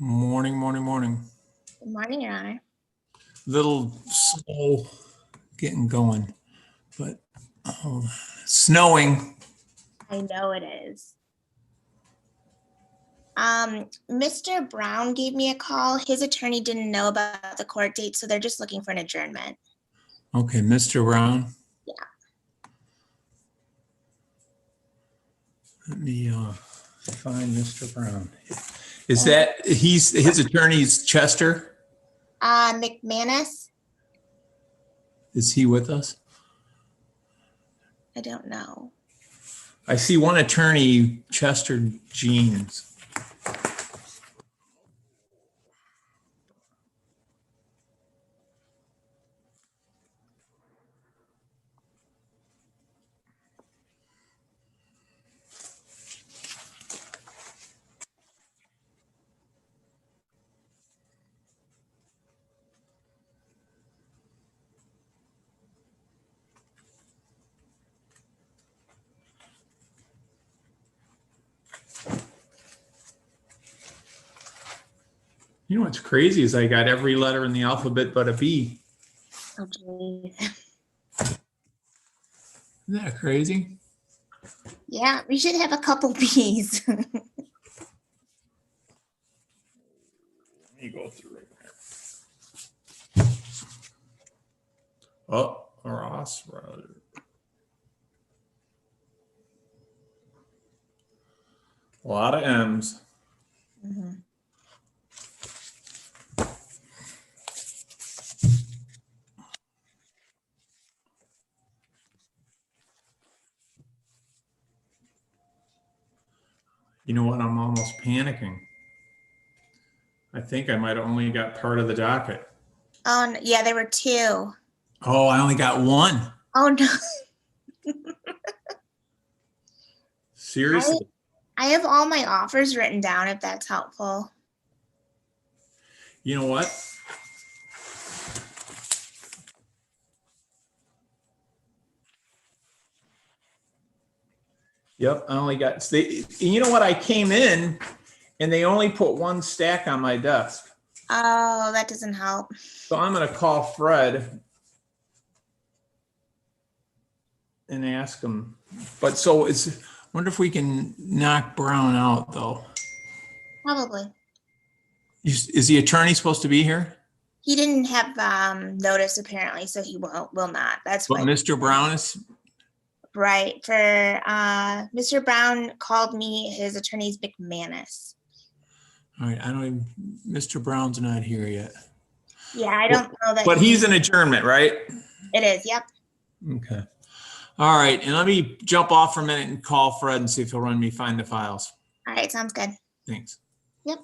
Morning, morning, morning. Good morning, Your Honor. Little slow getting going, but snowing. I know it is. Mr. Brown gave me a call. His attorney didn't know about the court date, so they're just looking for an adjournment. Okay, Mr. Brown. Yeah. Let me find Mr. Brown. Is that his attorney's Chester? McManus? Is he with us? I don't know. I see one attorney, Chester Jeans. You know what's crazy is I got every letter in the alphabet but a B. Oh, geez. Isn't that crazy? Yeah, we should have a couple B's. Let me go through it. Oh, Ross. A lot of M's. Mm-hmm. You know what? I'm almost panicking. I think I might have only got part of the docket. Oh, yeah, there were two. Oh, I only got one. Oh, no. Seriously? I have all my offers written down, if that's helpful. You know what? Yep, I only got, you know what? I came in and they only put one stack on my desk. Oh, that doesn't help. So I'm going to call Fred and ask him. But so wonder if we can knock Brown out though. Probably. Is the attorney supposed to be here? He didn't have notice apparently, so he will not. That's But why. Mr. Brown is. Right. For Mr. Brown called me his attorney's McManus. All right. Mr. Brown's not here yet. Yeah, I don't know that. But he's an adjournment, right? It is. Yep. Okay. All right. And let me jump off for a minute and call Fred and see if he'll run me find the files. All right. Sounds good. Thanks. Yep.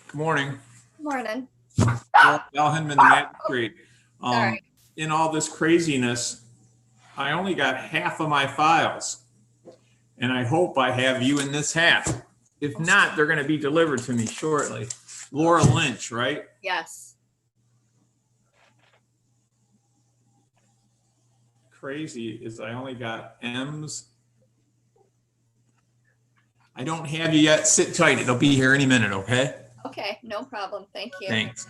Good morning. Morning. Al Hindman, the magistrate. Sorry. In all this craziness, I only got half of my files. And I hope I have you in this half. If not, they're going to be delivered to me shortly. Laura Lynch, right? Yes. Crazy is I only got M's. I don't have you yet. Sit tight. It'll be here any minute, okay? Okay, no problem. Thank you. Thanks.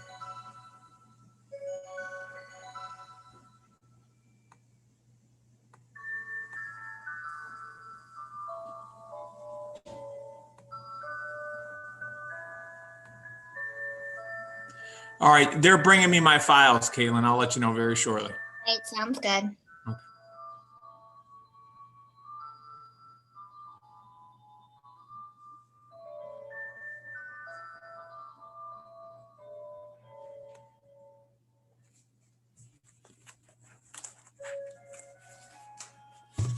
All right, they're bringing me my files, Caitlin. I'll let you know very shortly. Right, sounds good. Okay.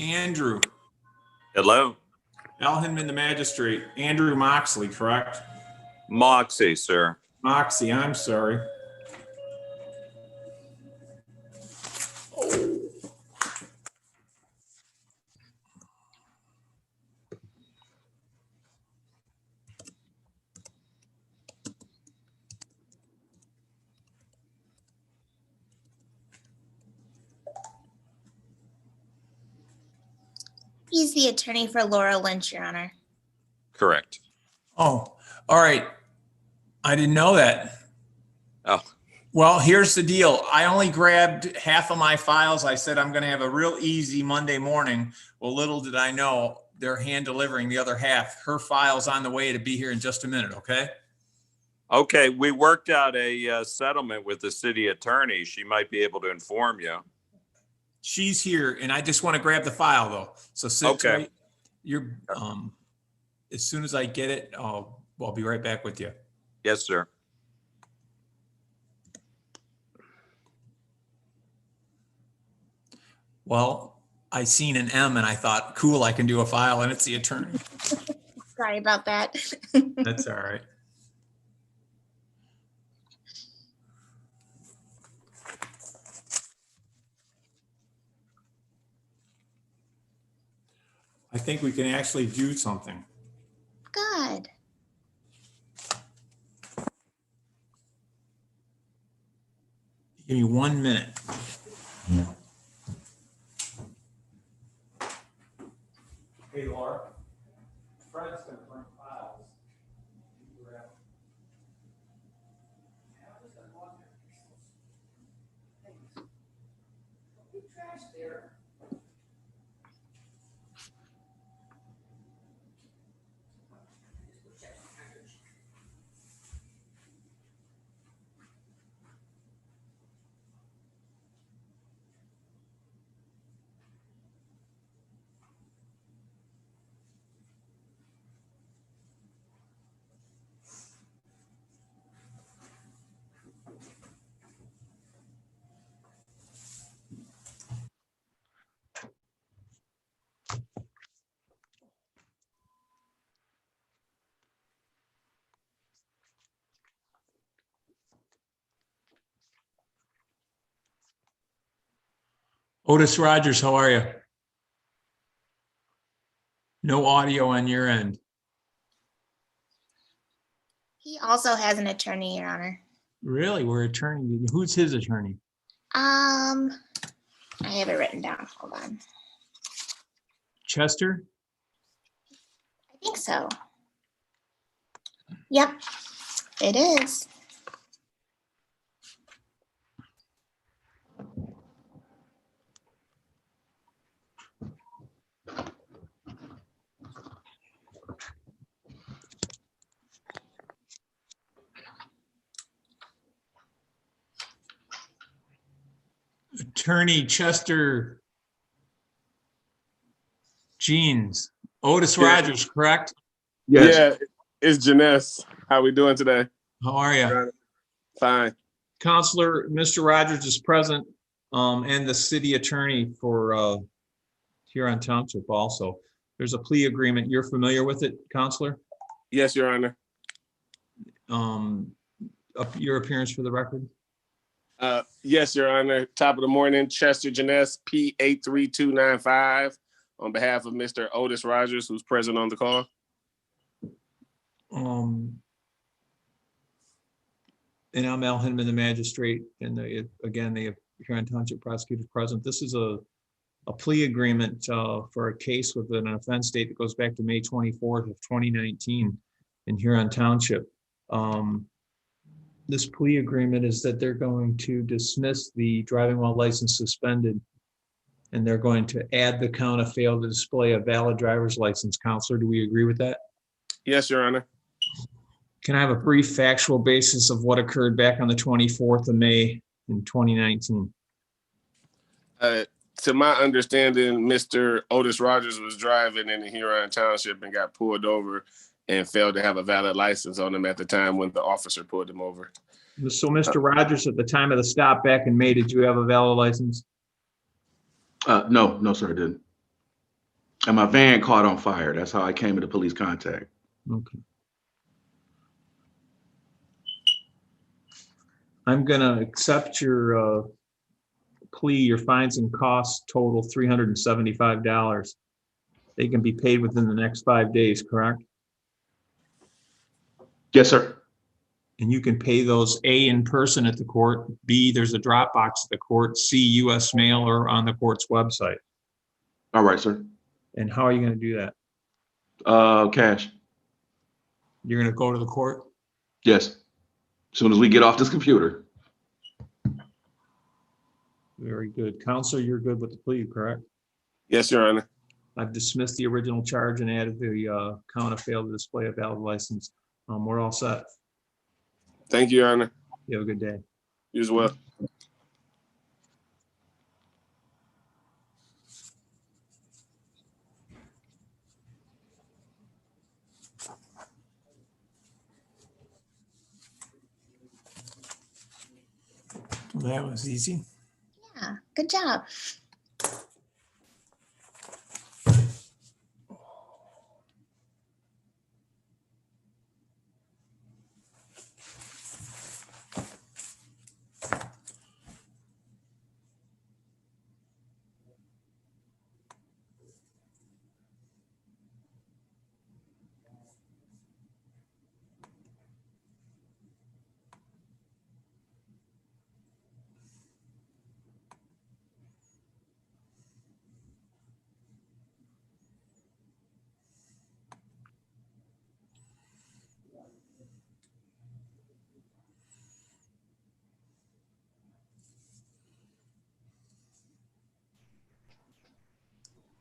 Andrew. Hello. Al Hindman, the magistrate. Andrew Moxley, correct? Moxie, sir. Moxie, I'm sorry. He's the attorney for Laura Lynch, Your Honor. Correct. Oh, all right. I didn't know that. Oh, Well, here's the deal. I only grabbed half of my files. I said I'm going to have a real easy Monday morning. Well, little did I know they're hand delivering the other half. Her file's on the way to be here in just a minute, okay? okay. We worked out a settlement with the city attorney. She might be able to inform you. She's here, and I just want to grab the file, though. So sit Okay. tight. You're, as soon as I get it, I'll be right back with you. Yes, sir. Well, I seen an M and I thought, cool, I can do a file, and it's the attorney. Sorry about that. That's all right. I think we can actually do something. Good. Give me 1 minute. Hey, Laura. Fred's gonna bring files. Otis Rogers, how are you? No audio on your end. He also has an attorney, Your Honor. Really? We're attorney. Who's his attorney? I have it written down. Hold on. Chester? I think so. Yep, it is. Attorney Chester Jeans. Otis Yeah. Rogers, correct? Yeah, it's Janess. How we doing today? How are you? Fine. Counselor, Mr. Rogers is present, and the city attorney for Huron Township also. There's a plea agreement. You're familiar with it, Counselor? Yes, Your Honor. Your appearance for the record? Yes, Your Honor. Top of the morning, Chester Janess, P83295, on behalf of Mr. Otis Rogers, who's present on the call. And I'm Al Hindman, the magistrate, and again, the Huron Township prosecutor present. This is a plea agreement for a case with an offense date that goes back to May 24th of 2019 in Huron Township. This plea agreement is that they're going to dismiss the driving while license suspended, and they're going to add the count of failed to display a valid driver's license. Counselor, do we agree with that? Yes, Your Honor. Can I have a brief factual basis of what occurred back on the 24th of May in 2019? To my understanding, Mr. Otis Rogers was driving in the Huron Township and got pulled over and failed to have a valid license on him at the time when the officer pulled him over. So, Mr. Rogers, at the time of the stop back in May, did you have a valid license? No, sir, I didn't. And my van caught on fire. That's how I came into police contact. Okay. I'm going to accept your plea. Your fines and costs total $375. They can be paid within the next 5 days, correct? Yes, sir. And you can pay those A, in person at the court, B, there's a drop box at the court, C, US mail, or on the court's website. All right, sir. And how are you going to do that? Cash. You're going to go to the court? Yes. As soon as we get off this computer. Very good. Counselor, you're good with the plea, correct? Yes, Your Honor. I've dismissed the original charge and added the count of failed to display a valid license. We're all set. Thank you, Your Honor. You have a good day. You as well. That was easy. Yeah, good job.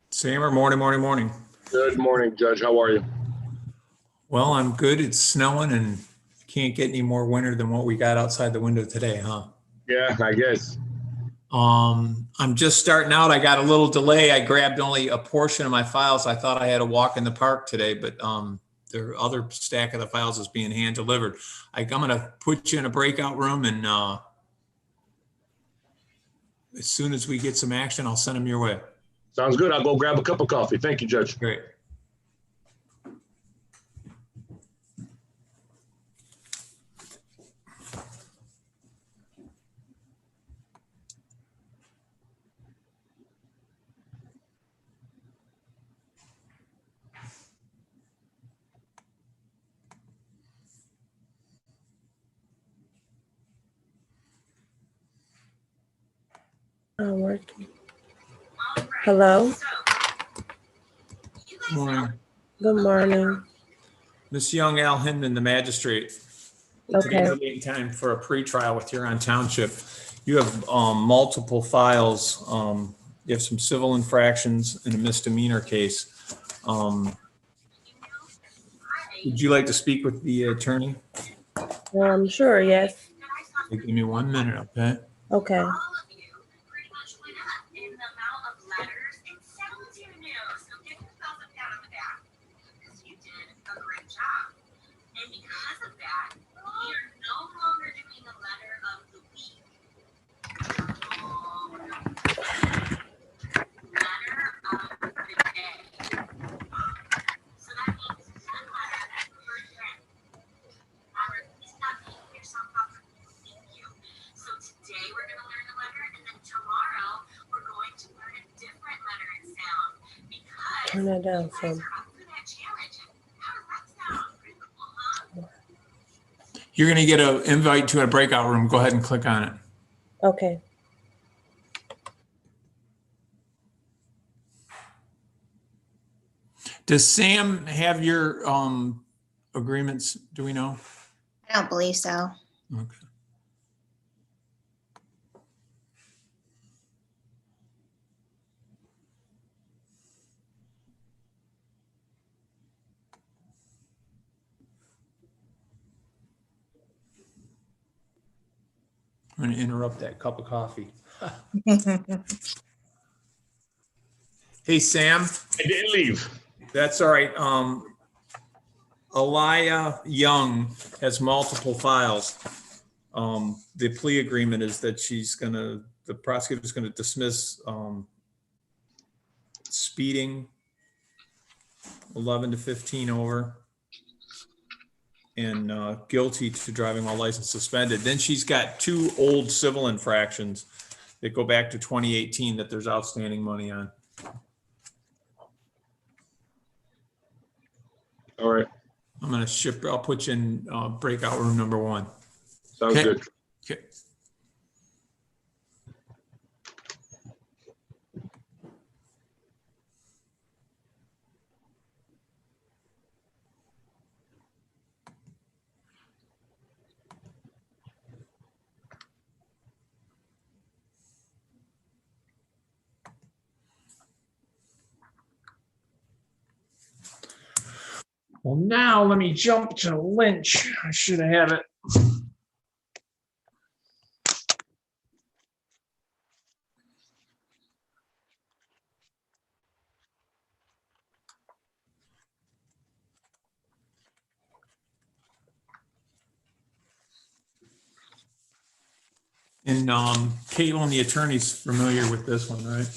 Same or morning? Good morning, Judge. How are you? Well, I'm good. It's snowing and can't get any more winter than what we got outside the window today, huh? Yeah, I guess. I'm just starting out. I got a little delay. I grabbed only a portion of my files. I thought I had a walk in the park today, but the other stack of the files is being hand delivered. I'm going to put you in a breakout room, and as soon as we get some action, I'll send them your way. Sounds good. I'll go grab a cup of coffee. Thank you, Judge. Great. Working. Hello. Morning. Good morning. Miss Young, Al Hindman, the magistrate. Today's Okay. the meeting time for a pretrial with Huron Township. You have multiple files. You have some civil infractions and a misdemeanor case. Would you like to speak with the attorney? Sure. Yes. Give me 1 minute, okay? Okay. it down some. You're going to get an invite to a breakout room. Go ahead and click on it. Okay. Does Sam have your agreements? Do we know? I don't believe so. Okay. I'm going to interrupt that cup of coffee. Hey, Sam. I didn't leave. That's all right. Alaya Young has multiple files. The plea agreement is that the prosecutor's gonna dismiss speeding 11 to 15 over and guilty to driving while license suspended. Then she's got 2 old civil infractions that go back to 2018 that there's outstanding money on. All right. I'll put you in breakout room number 1. Sounds Okay. good. Okay. Well, now let me jump to Lynch. I should have it. And Caitlin, the attorney's familiar with this one, right?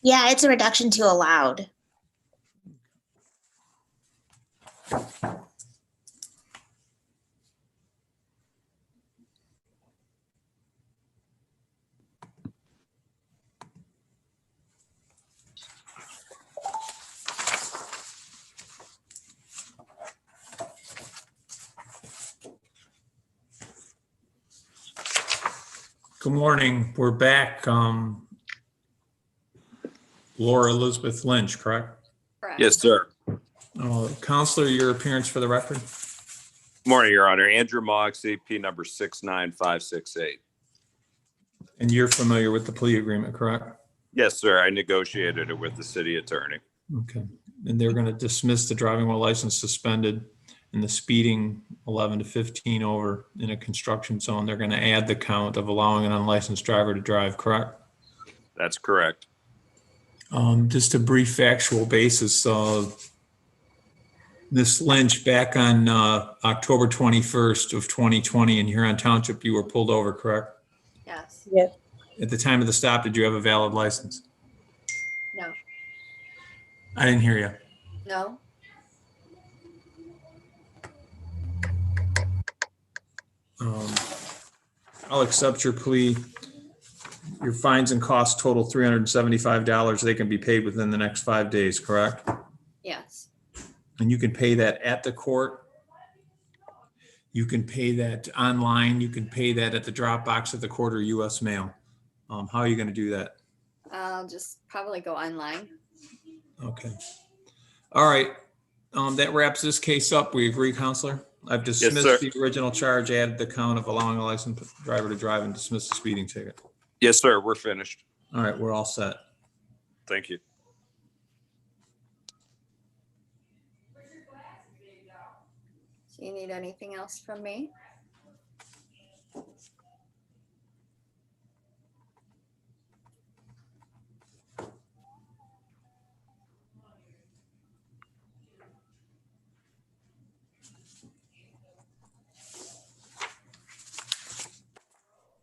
Yeah, it's a reduction to allowed. Good morning. We're back. Laura Elizabeth Lynch, correct? Correct. Yes, sir. Counselor, your appearance for the record? Morning, Your Honor. Andrew Moxie, P number 69568. And you're familiar with the plea agreement, correct? Yes, sir. I negotiated it with the city attorney. Okay. And they're going to dismiss the driving while license suspended and the speeding 11 to 15 over in a construction zone. They're going to add the count of allowing an unlicensed driver to drive, correct? That's correct. Just a brief factual basis. Ms. Lynch, back on October 21st of 2020 in Huron Township, you were pulled over, correct? Yes. Yes. At the time of the stop, did you have a valid license? No. I didn't hear you. No. I'll accept your plea. Your fines and costs total $375. They can be paid within the next 5 days, correct? Yes. And you can pay that at the court. You can pay that online. You can pay that at the drop box at the court or US mail. How are you going to do that? I'll just probably go online. Okay. All right. That wraps this case up. We agree, Counselor? I've sir. dismissed the original charge, added the count of allowing a licensed driver to drive, and dismissed the speeding ticket. Yes, sir. We're finished. All right, we're all set. Thank you. Do you need anything else from me?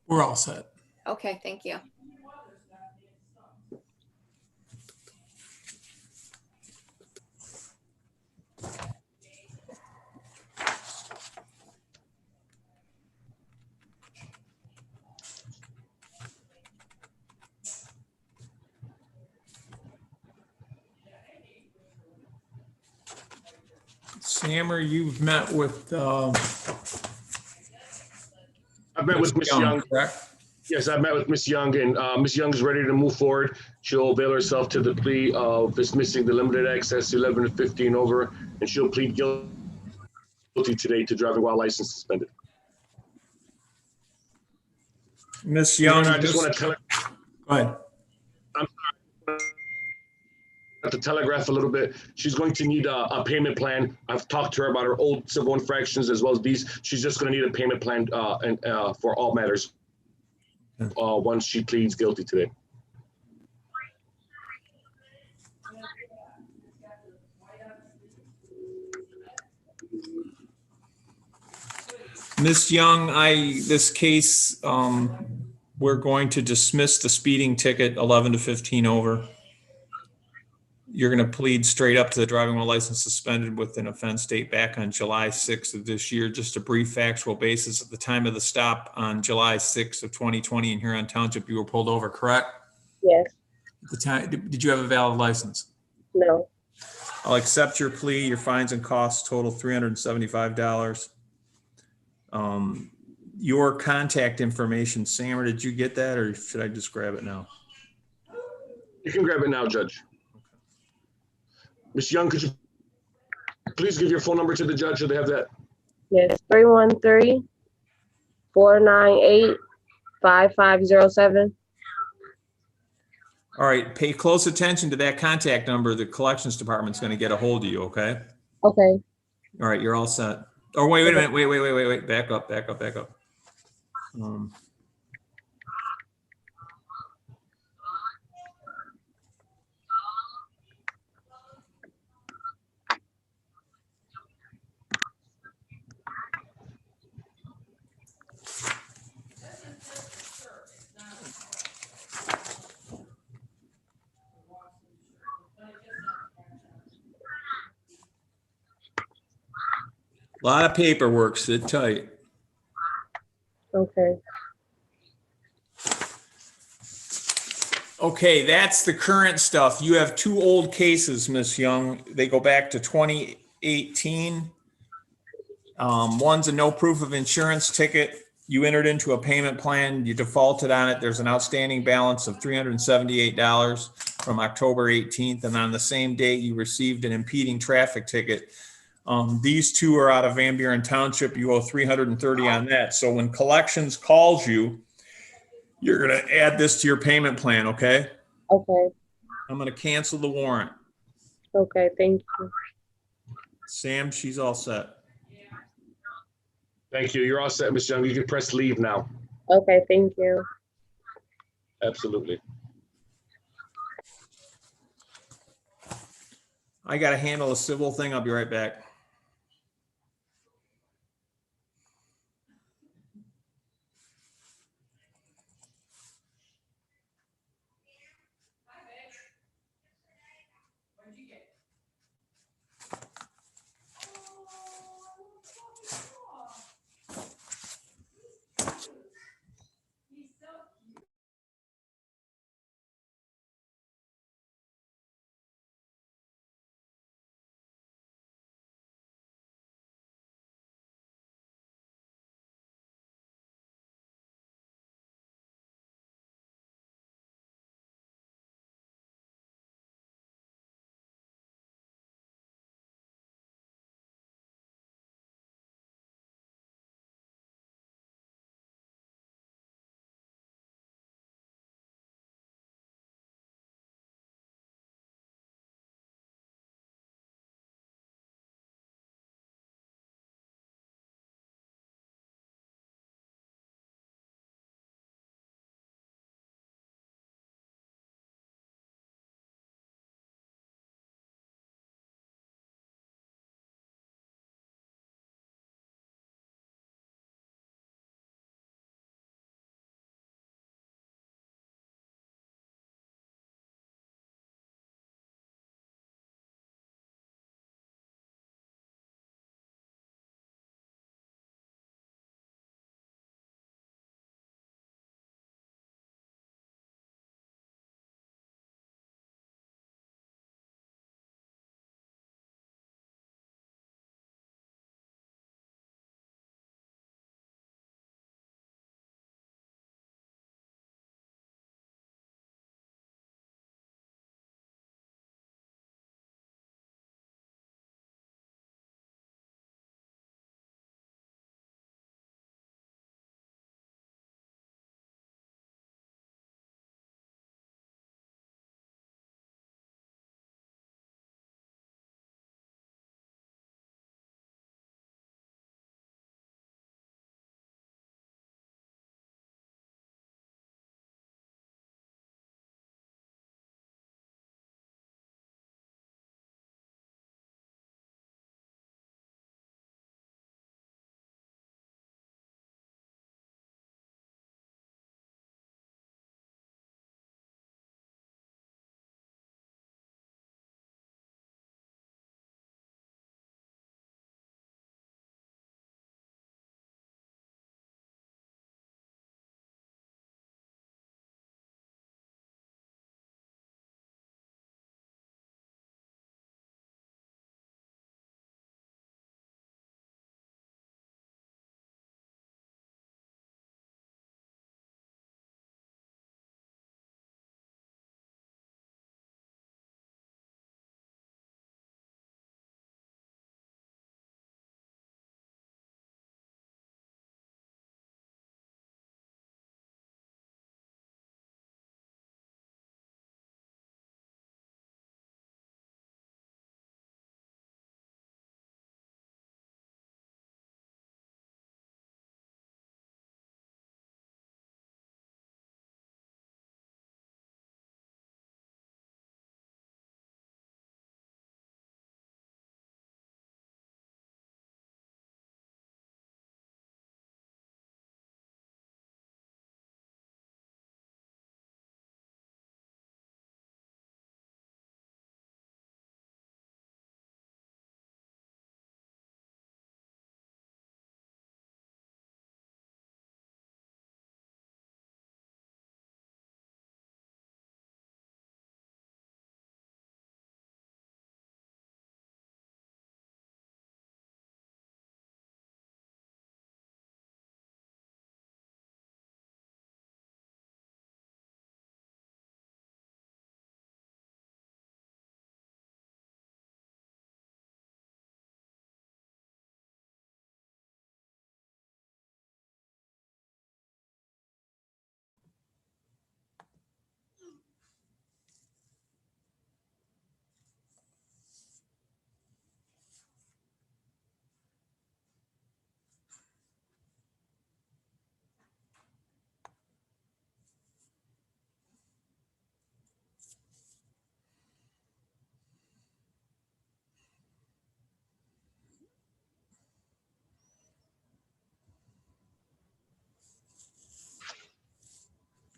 We're all set. Okay, thank you. Sammer, you've met with, I've met with Ms. Young. correct? Yes, I met with Ms. Young, and Ms. Young is ready to move forward. She'll avail herself to the plea of dismissing the limited access 11 to 15 over, and she'll plead guilty today to driving while license suspended. Miss Your Young, Honor, I just want to go ahead. to telegraph a little bit. She's going to need a payment plan. I've talked to her about her old civil infractions as well as these. She's just going to need a payment plan for all matters once she pleads guilty today. Miss Young, this case, we're going to dismiss the speeding ticket 11 to 15 over. You're going to plead straight up to the driving while license suspended with an offense date back on July 6th of this year. Just a brief factual basis. At the time of the stop on July 6th of 2020 in Huron Township, you were pulled over, correct? Yes. At the time, did you have a valid license? No. I'll accept your plea. Your fines and costs total $375. Your contact information, Sammer, did you get that, or should I just grab it now? You can grab it now, Judge. Ms. Young, could you please give your phone number to the judge? Should they have that? Yes. 313-498-5507. All right, pay close attention to that contact number. The collections department's going to get a hold of you, okay? Okay. All right, you're all set. Oh, wait a minute. Wait. Back up. A lot of paperwork, sit tight. Okay. Okay, that's the current stuff. You have two old cases, Miss Young. They go back to 2018. One's a no proof of insurance ticket. You entered into a payment plan. You defaulted on it. There's an outstanding balance of $378 from October 18th. And on the same date, you received an impeding traffic ticket. These two are out of Van Buren Township. You owe $330 on that. So when collections calls you, you're going to add this to your payment plan, okay? Okay. I'm going to cancel the warrant. Okay. Thank you. Sam, she's all set. Thank you. You're all set, Ms. Young. You can press leave now. Okay. Thank you. Absolutely. I got to handle a civil thing. I'll be right back.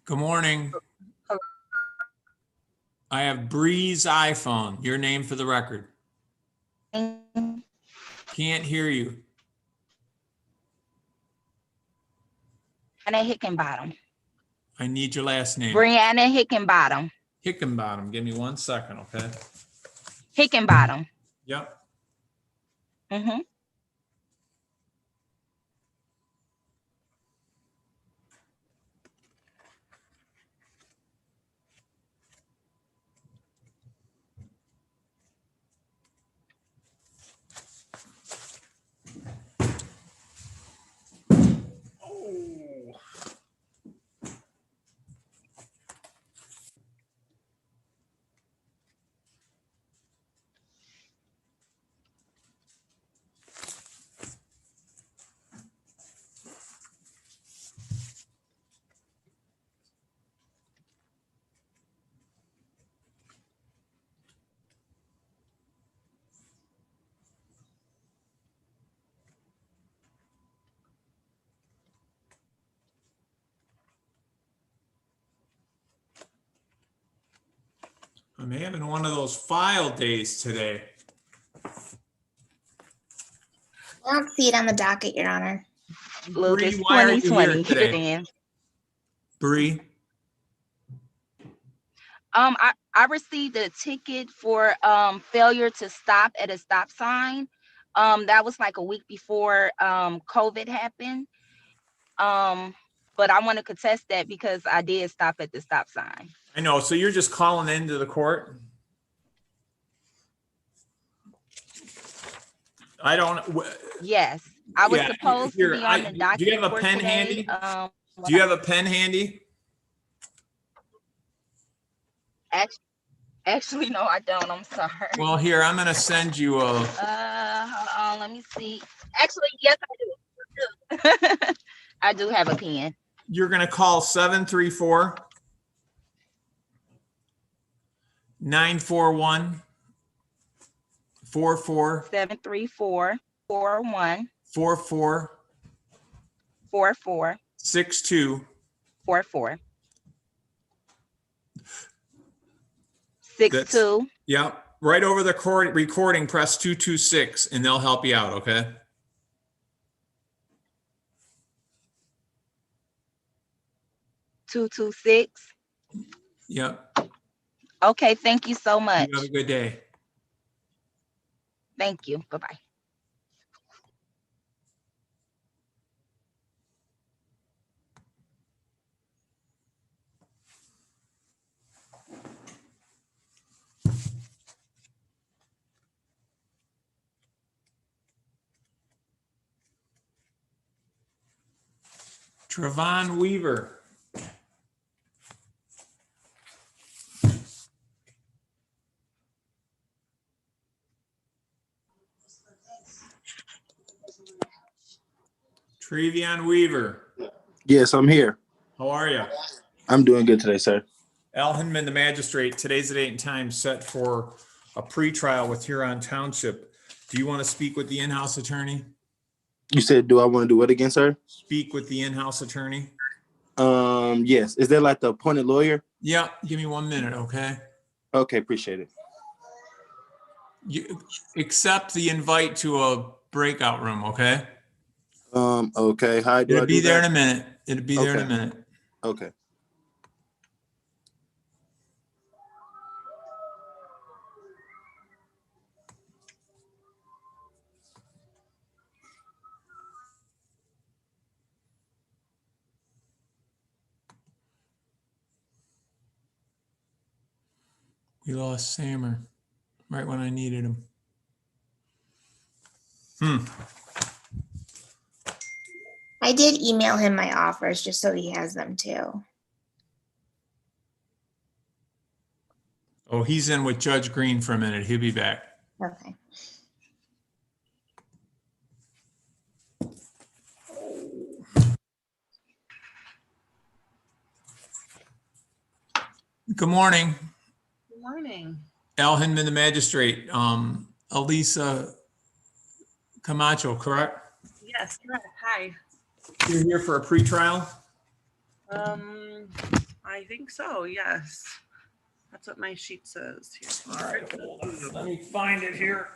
Good morning. I have Bree's iPhone. Your name for the record. Can't hear you. Brianna Hickenbottom. I need your last name. Brianna Hickenbottom. Hickenbottom. Give me 1 second, okay? Hickenbottom. Yep. Mm-hmm. I'm having one of those file days today. I don't see it on the docket, Your Honor. Lucas Bree, why are you here 2020. today? Bree, I received a ticket for failure to stop at a stop sign. That was like a week before COVID happened. But I want to contest that because I did stop at the stop sign. I know. So you're just calling into the court? I don't. Yes, I was Yeah, supposed to be on the docket. Do you have a for pen today. handy? Do you have a pen handy? Actually, no, I don't. I'm sorry. Well, here, I'm going to send you a. Hold on. Let me see. Actually, yes, I do. I do have a pen. You're going to call 734 941 44 734 41 44 44 62 44 62. Yep. Right over the recording, press 226 and they'll help you out. Okay. 226. Yep. Okay. Thank you so much. You have a good day. Thank you. Bye-bye. Trevon Weaver. Trevion Weaver. Yes, I'm here. How are you? I'm doing good today, sir. Al Hindman, the magistrate. Today's the date and time set for a pretrial with Huron Township. Do you want to speak with the in-house attorney? You said, do I want to do what again, sir? Speak with the in-house attorney. Yes. Is there like the appointed lawyer? Yeah, give me 1 minute, okay? Okay, appreciate it. You accept the invite to a breakout room, okay? Okay. How do I It'll do be there in that? a minute. It'll be there in a Okay. minute. Okay. We lost Sammer right when I needed him. I did email him my offers just so he has them too. Oh, he's in with Judge Green for a minute. He'll be back. Okay. Good morning. Good morning. Al Hindman, the magistrate. Elisa Camacho, correct? Yes, correct. Hi. You're here for a pretrial? I think so, yes. That's what my sheet says here. All right, hold on. Let me find it here.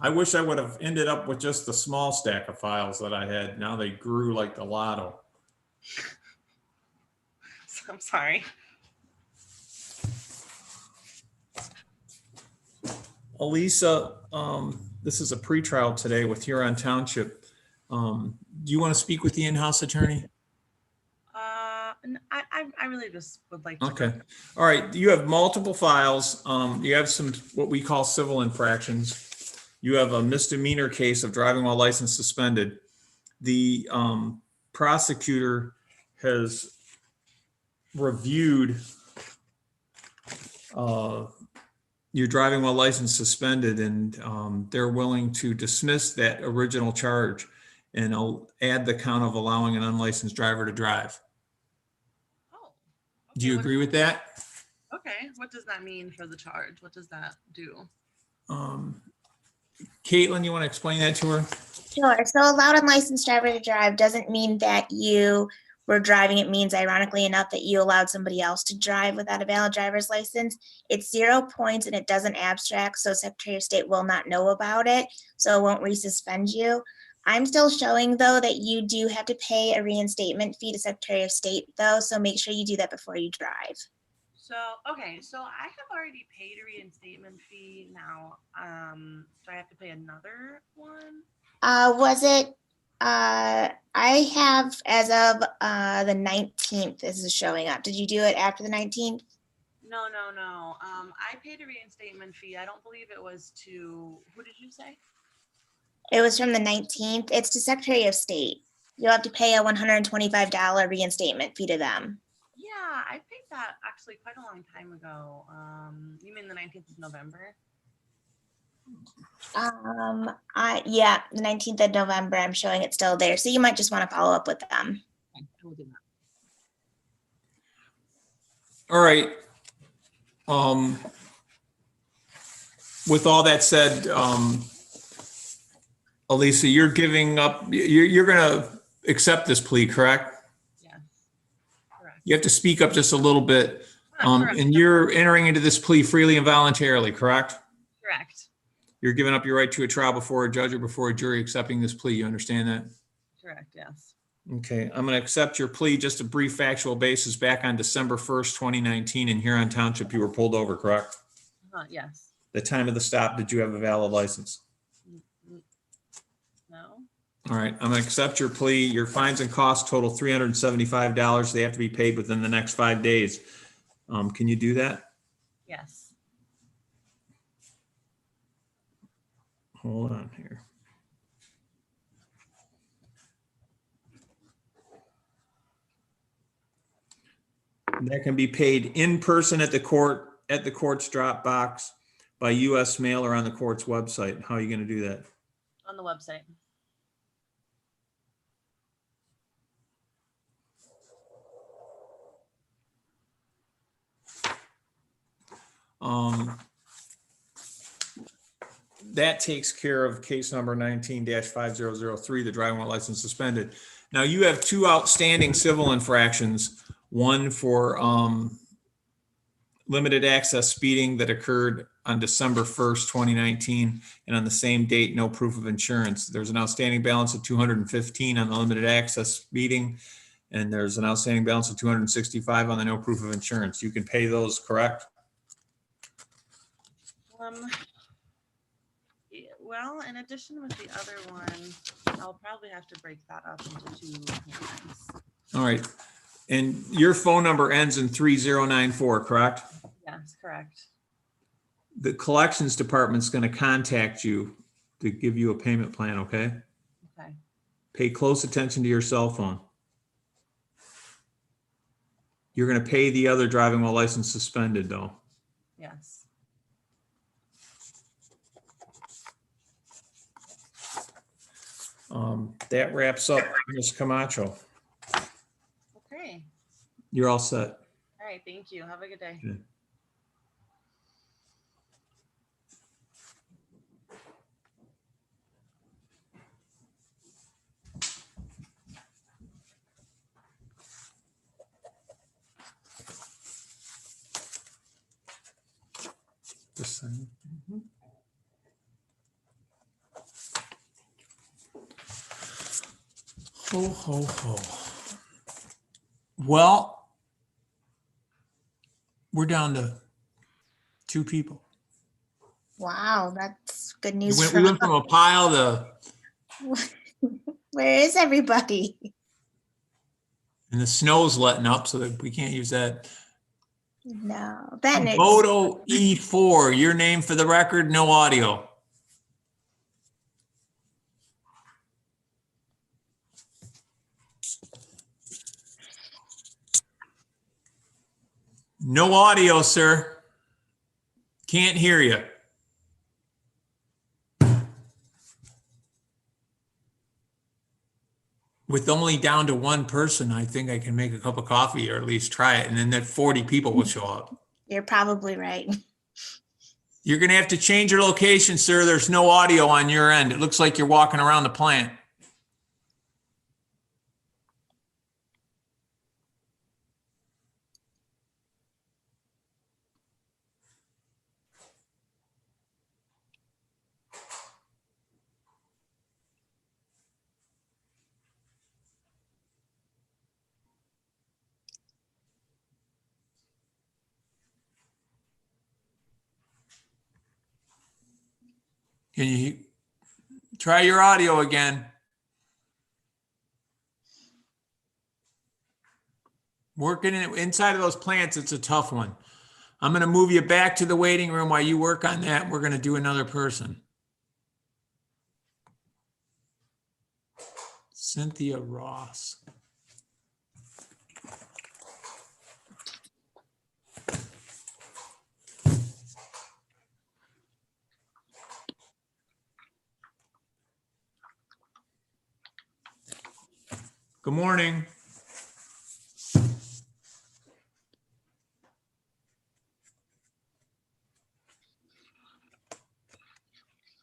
I wish I would have ended up with just the small stack of files that I had. Now they grew like the lotto. I'm sorry. Elisa, this is a pretrial today with Huron Township. Do you want to speak with the in-house attorney? I really just would like to. Okay. All right. You have multiple files. You have some what we call civil infractions. You have a misdemeanor case of driving while license suspended. The prosecutor has reviewed your driving while license suspended, and they're willing to dismiss that original charge and I'll add the count of allowing an unlicensed driver to drive. Oh. Do you agree with that? Okay. What does that mean for the charge? What does that do? Caitlin, you want to explain that to her? Sure. So allowed unlicensed driver to drive doesn't mean that you were driving. It means, ironically enough, that you allowed somebody else to drive without a valid driver's license. It's 0 points and it doesn't abstract, so Secretary of State will not know about it, so it won't resuspend you. I'm still showing, though, that you do have to pay a reinstatement fee to Secretary of State, though, so make sure you do that before you drive. So, okay, so I have already paid a reinstatement fee now. Do I have to pay another one? I have as of the 19th, this is showing up. Did you do it after the 19th? No. I paid a reinstatement fee. I don't believe it was to, who did you say? It was from the 19th. It's to Secretary of State. You'll have to pay a $125 reinstatement fee to them. Yeah, I paid that actually quite a long time ago. You mean the 19th of November? Yeah, the 19th of November, I'm showing it's still there. So you might just want to follow up with them. I will do that. All right. With all that said, Elisa, you're giving up, you're going to accept this plea, correct? Yes, correct. You have to speak up just a little bit. Correct. And you're entering into this plea freely and voluntarily, correct? Correct. You're giving up your right to a trial before a judge or before a jury accepting this plea. You understand that? Correct, yes. Okay, I'm going to accept your plea. Just a brief factual basis. Back on December 1st, 2019 in Huron Township, you were pulled over, correct? Yes. The time of the stop, did you have a valid license? No. All right, I'm going to accept your plea. Your fines and costs total $375. They have to be paid within the next 5 days. Can you do that? Yes. Hold on here. That can be paid in person at the court, at the court's drop box, by US mail, or on the court's website. How are you going to do that? On the website. That takes care of case number 19-5003, the driving while license suspended. Now you have two outstanding civil infractions, one for limited access speeding that occurred on December 1st, 2019, and on the same date, no proof of insurance. There's an outstanding balance of 215 on the limited access speeding, and there's an outstanding balance of 265 on the no proof of insurance. You can pay those, correct? Well, in addition with the other one, I'll probably have to break that up into two payments. All right. And your phone number ends in 3094, correct? Yes, correct. The collections department's going to contact you to give you a payment plan, okay? Okay. Pay close attention to your cell phone. You're going to pay the other driving while license suspended, though. Yes. That wraps up Ms. Camacho. Okay. You're all set. All right. Thank you. Have a good day. Okay. the same. Ho, ho, ho. Well, we're down to 2 people. Wow, that's good We news went, for we went from a pile to, Where is everybody? and the snow's letting up so that we can't use that. No, then it's Photo E4, your name for the record, no audio. No audio, sir. Can't hear you. With only down to 1 person, I think I can make a cup of coffee or at least try it. And then that 40 people will show up. you're probably right. You're going to have to change your location, sir. There's no audio on your end. It looks like you're walking around the plant. Can you try your audio again? Working inside of those plants, it's a tough one. I'm going to move you back to the waiting room while you work on that. We're going to do another person. Cynthia Ross. Good morning.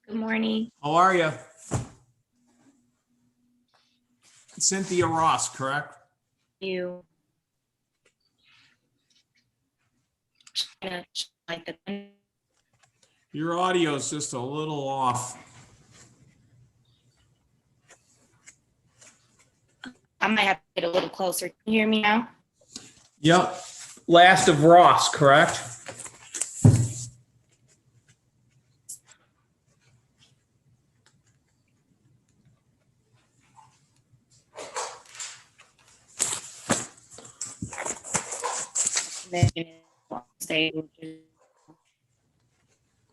Good morning. How are you? Cynthia Ross, correct? You. Like the Your audio is just a little off. I might have to get a little closer. Can you hear me now? Yep. Last of Ross, correct?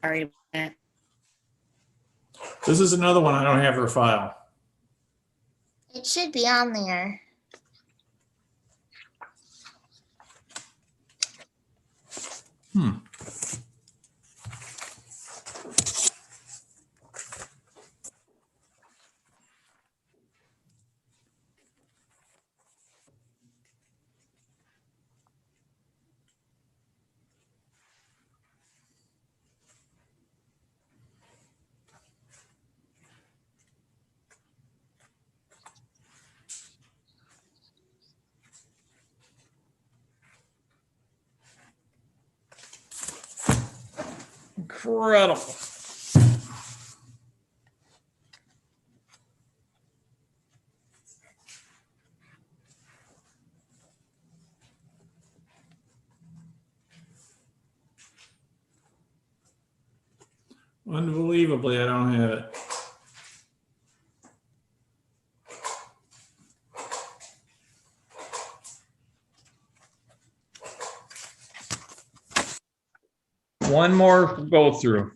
Sorry about that. This is another one I don't have her file. It should be on there. Incredible. Unbelievably, I don't have it. One more go through.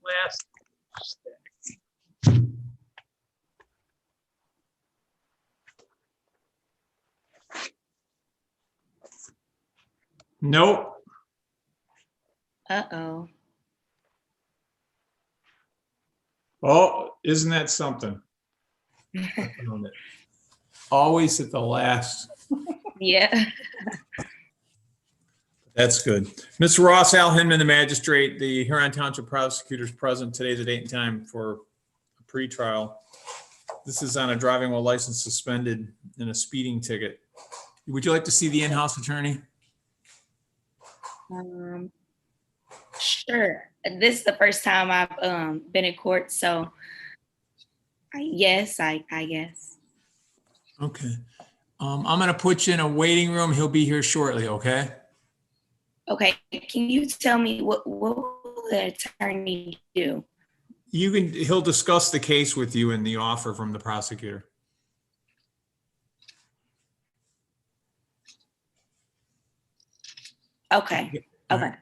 Last stack. Nope. Uh-oh. Oh, isn't that something? I found it. Always at the last. Yeah. That's good. Mr. Ross, Al Hindman, the magistrate, the Huron Township prosecutors present today, the date and time for a pretrial. This is on a driving while license suspended and a speeding ticket. Would you like to see the in-house attorney? Sure. This is the first time I've been in court, so yes, I guess. Okay. I'm going to put you in a waiting room. He'll be here shortly, okay? Okay, can you tell me what will the attorney do? He'll discuss the case with you in the offer from the prosecutor. Okay, okay.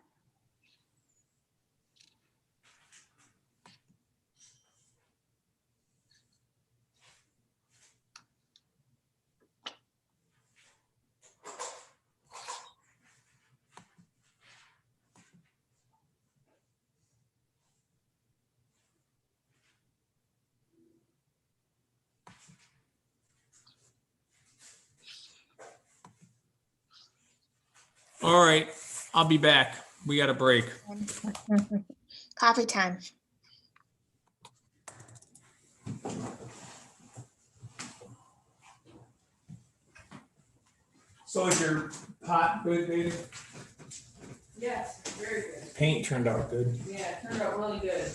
All right, I'll be back. We got a break. Coffee time. So is your pot good, baby? Yes, very good. Paint turned out good. Yeah, it turned out really good.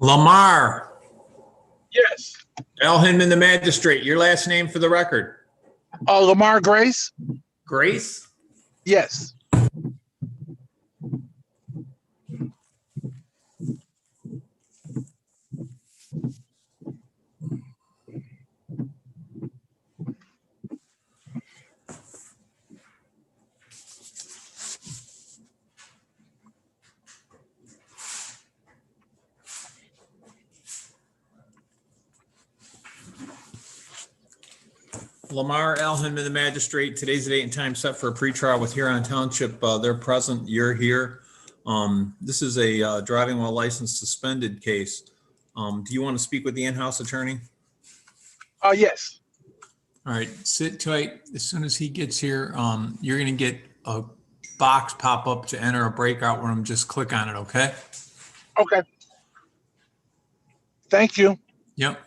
Lamar, Yes. Al Hindman, the magistrate. Your last name for the record. Lamar Grace? Grace? Yes. Lamar Al Hindman, the magistrate. Today's the date and time set for a pretrial with Huron Township. They're present. You're here. This is a driving while license suspended case. Do you want to speak with the in-house attorney? Yes. All right, sit tight. As soon as he gets here, you're going to get a box pop up to enter a breakout room. Just click on it, okay? Okay. Thank you. Yep.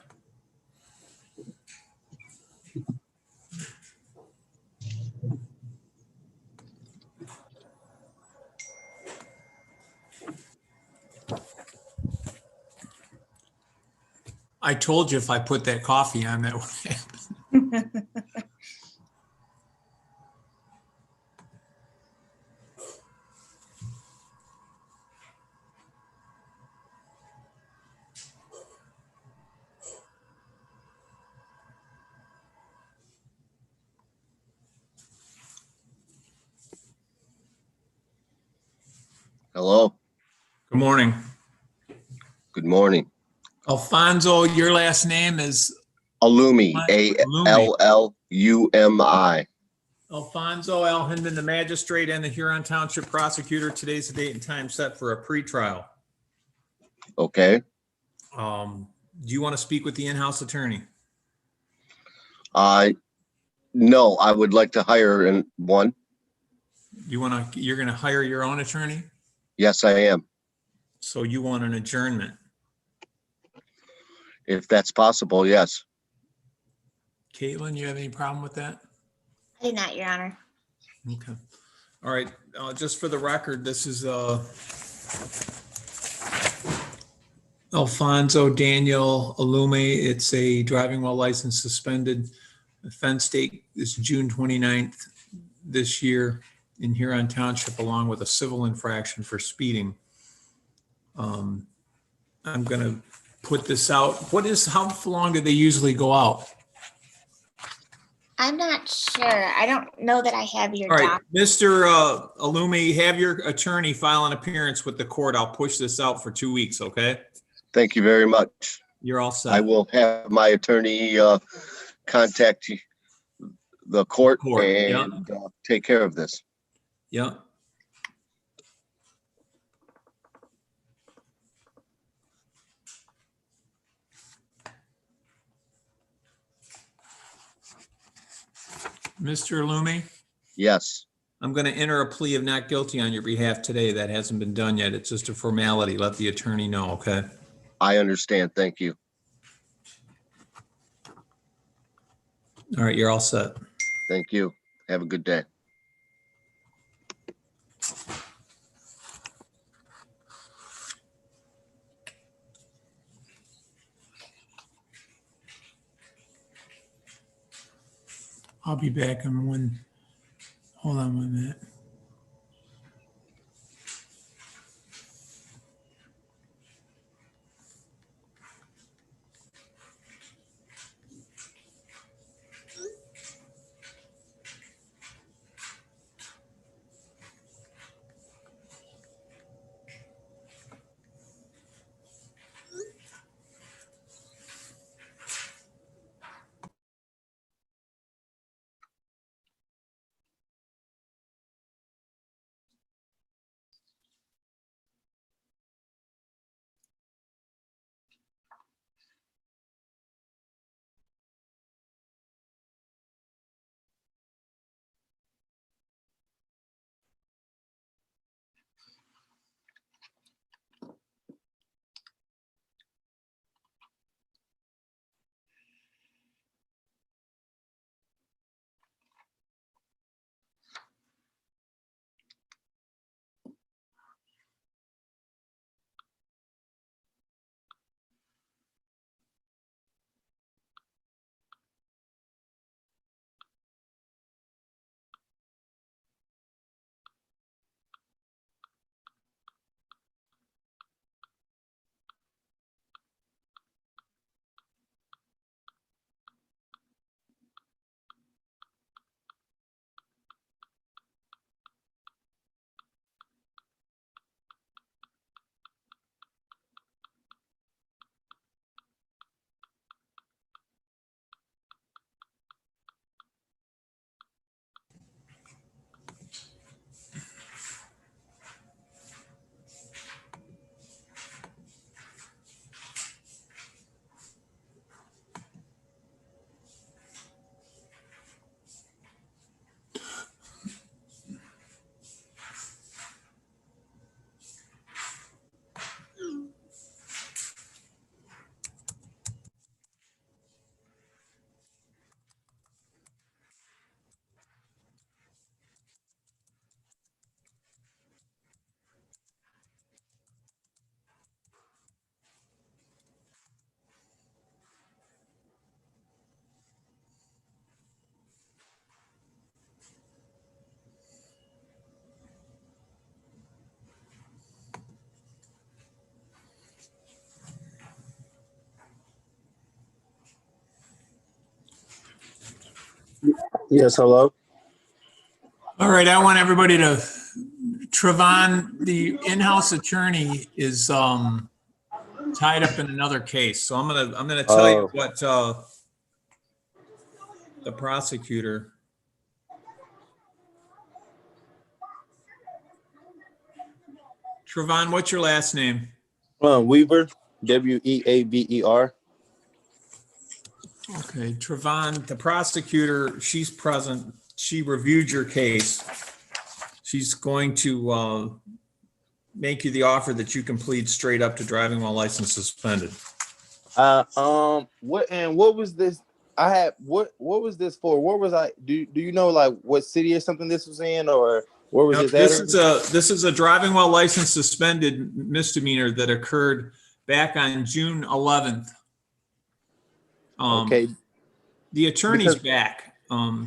I told you if I put that coffee on, that would happen. Hello. Good morning. Good morning. Alfonso, your last name is Allumi, Allumi. Allumi. Alfonso Al Hindman, the magistrate and the Huron Township prosecutor. Today's the date and time set for a pretrial. Okay. Do you want to speak with the in-house attorney? No, I would like to hire one. You're going to hire your own attorney? Yes, I am. So you want an adjournment? If that's possible, yes. Caitlin, you have any problem with that? I do not, Your Honor. Okay. All right. Just for the record, this is Alfonso Daniel Alume. It's a driving while license suspended. Offense date is June 29th this year in Huron Township, along with a civil infraction for speeding. I'm going to put this out. How long do they usually go out? I'm not sure. I don't know that I have your All right, doc. Mr. Alumi, have your attorney file an appearance with the court. I'll push this out for 2 weeks, okay? Thank you very much. You're all set. I will have my attorney contact the court and take care of this. Yeah. Mr. Alumi? Yes. I'm going to enter a plea of not guilty on your behalf today. That hasn't been done yet. It's just a formality. Let the attorney know, okay? I understand. Thank you. All right, you're all set. Thank you. Have a good day. I'll be back in one. Hold on 1 minute. Yes, hello. All right, I want everybody to, Trevon, the in-house attorney is tied up in another case. So I'm gonna tell you what the prosecutor. Trevon, what's your last name? Weaver, Weaver. Okay, Trevon, the prosecutor, she's present. She reviewed your case. She's going to make you the offer that you can plead straight up to driving while license suspended. What was this? What was this for? Where was I? Do you know like what city or something this was in, or where was No, this at? this is a driving while license suspended misdemeanor that occurred back on June 11th. Okay. The attorney's back.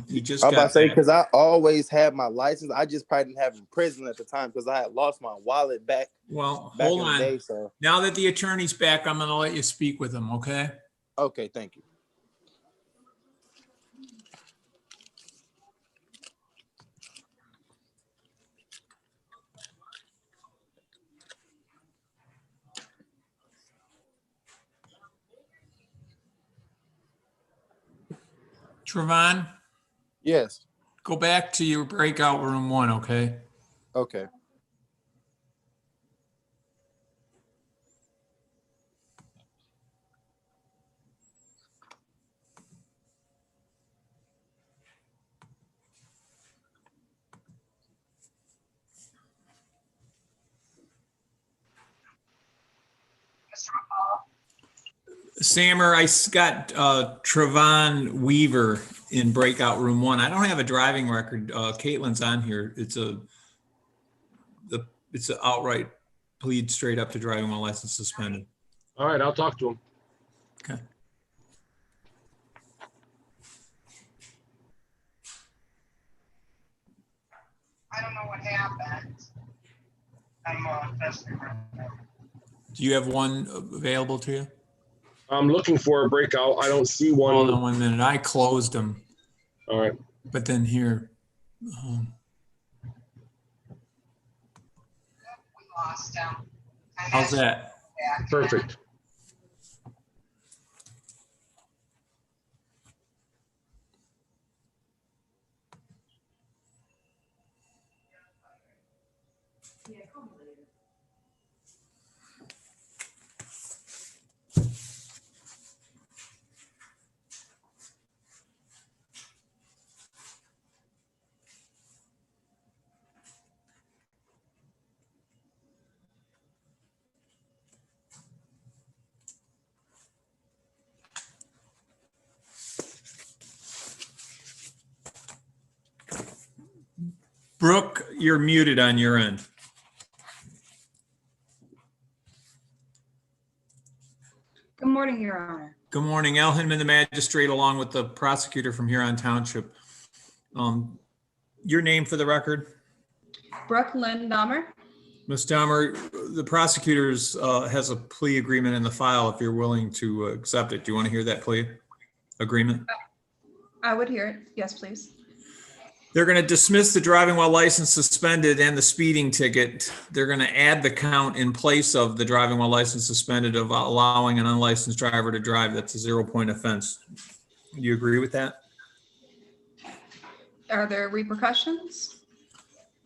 He just I'm about got to say back. because I always had my license. I just probably didn't have it in prison at the time because I had lost my wallet back. Well, back hold in the on. day, so. Now that the attorney's back, I'm going to let you speak with him. Okay. Okay. Thank you. Trevon, Yes. go back to your breakout room 1. Okay. Okay. Sammer, I got Trevon Weaver in breakout room 1. I don't have a driving record. Caitlin's on here. It's an outright plead straight up to driving while license suspended. All right, I'll talk to him. Okay. I don't know what happened. I'm investing right now. Do you have one available to you? I'm looking for a breakout. I don't see one. Hold on 1 minute. I closed them. All right. But then here. We lost him. How's that? Perfect. Brooke, you're muted on your end. Good morning, Your Honor. Good morning. Al Hindman, the magistrate, along with the prosecutor from Huron Township. Your name for the record? Brooke Lynn Dahmer. Ms. Dahmer, the prosecutor's has a plea agreement in the file if you're willing to accept it. Do you want to hear that plea agreement? I would hear it. Yes, please. They're going to dismiss the driving while license suspended and the speeding ticket. They're going to add the count in place of the driving while license suspended of allowing an unlicensed driver to drive. That's a 0-point offense. Do you agree with that? Are there repercussions?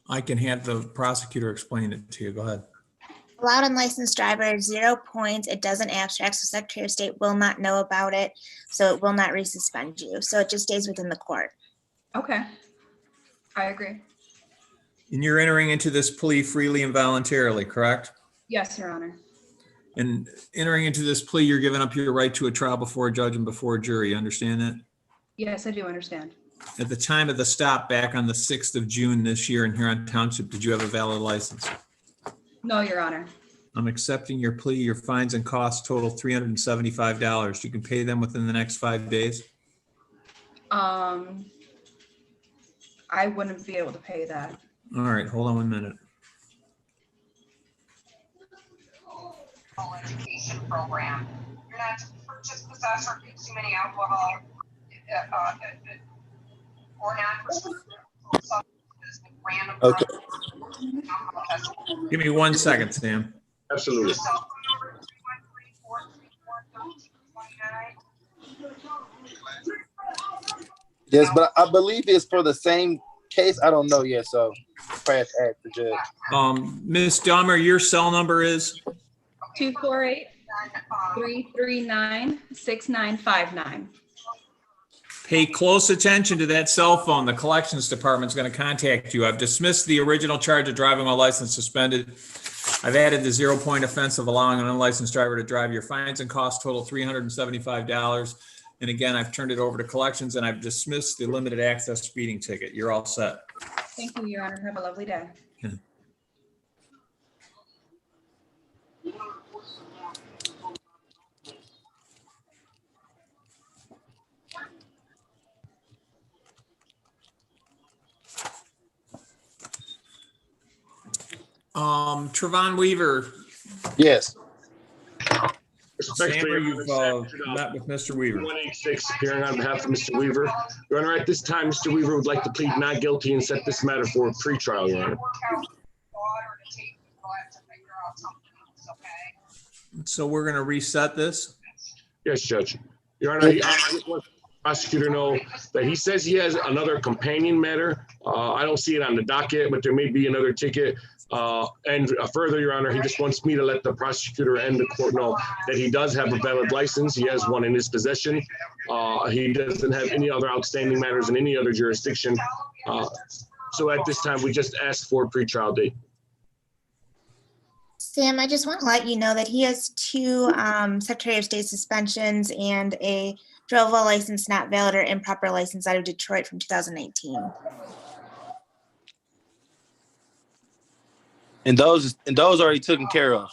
I can have the prosecutor explain it to you. Go ahead. Allowed unlicensed driver, 0 points. It doesn't abstract, so Secretary of State will not know about it, so it will not resuspend you. So it just stays within the court. Okay. I agree. And you're entering into this plea freely and voluntarily, correct? Yes, Your Honor. And entering into this plea, you're giving up your right to a trial before a judge and before a jury. You understand that? Yes, I do understand. At the time of the stop back on the 6th of June this year in Huron Township, did you have a valid license? No, Your Honor. I'm accepting your plea. Your fines and costs total $375. You can pay them within the next 5 days. I wouldn't be able to pay that. All right, hold on 1 minute. Education program. You're not to purchase, possess, or consume any alcohol or non-prescriptive substances with random Okay. alcohol testing. Give me 1 second, Sam. Absolutely. Your cell phone number is 313-434-1329. Yes, but I believe it's for the same case. I don't know yet, so probably have to ask the judge. Ms. Dahmer, your cell number is? 248-339-6959. Pay close attention to that cell phone. The collections department is going to contact you. I've dismissed the original charge of driving while license suspended. I've added the 0-point offense of allowing an unlicensed driver to drive. Your fines and costs total $375. And again, I've turned it over to collections and I've dismissed the limited access speeding ticket. You're all set. Thank you, Your Honor. Have a lovely day. Trevon Weaver. Yes. Sam, you've met with Mr. Weaver. 186, appearing on behalf of Mr. Weaver. Your Honor, at this time, Mr. Weaver would like to plead not guilty and set this matter for a pretrial, Your Honor. So we're going to reset this? Yes, Judge. Your Honor, I just want the prosecutor to know that he says he has another companion matter. I don't see it on the docket, but there may be another ticket. And further, Your Honor, he just wants me to let the prosecutor and the court know that he does have a valid license. He has one in his possession. He doesn't have any other outstanding matters in any other jurisdiction. So at this time, we just ask for a pretrial date. Sam, I just want to let you know that he has 2 Secretary of State suspensions and a driver while license not valid or improper license out of Detroit from 2019. And those already taken care of.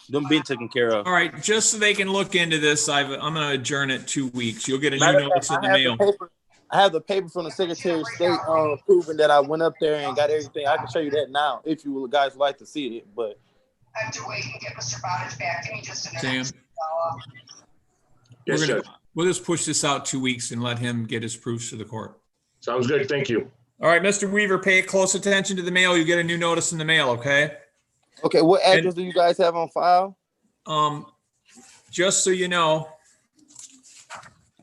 Them being taken care of. All right, just so they can look into this, I'm going to adjourn it 2 weeks. You'll get a new Matter of notice fact, in the mail. I have the paper from the Secretary of State proving that I went up there and got everything. I can show you that now if you guys would like to see it. But I have to wait and get Mr. Bottage back. Give me just a minute. Sam, Yes, we'll just push this out 2 weeks and let him get his proofs to the court. Sounds good. Thank you. All right, Mr. Weaver, pay close attention to the mail. You get a new notice in the mail, okay? Okay, what address do you guys have on file? Just so you know,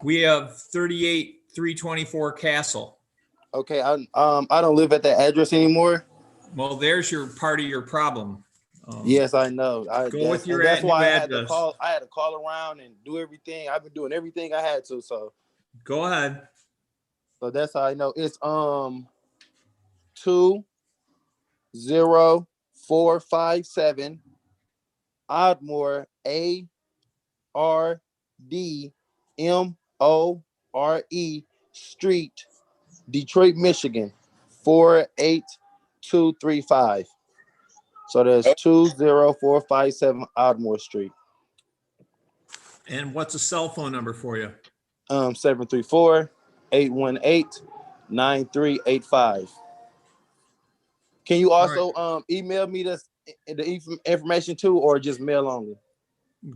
we have 38324 Castle. Okay, I don't live at that address anymore. Well, there's your part of your problem. Yes, I know. Go with your that's why I had address. to call. I had to call around and do everything. I've been doing everything I had to. So go ahead. So that's how I know. It's 20457 Ardmore, ARDMORE Street, Detroit, Michigan 48235. So there's 20457 Ardmore Street. And what's a cell phone number for you? 734-818-9385. Can you also email me the information too, or just mail only?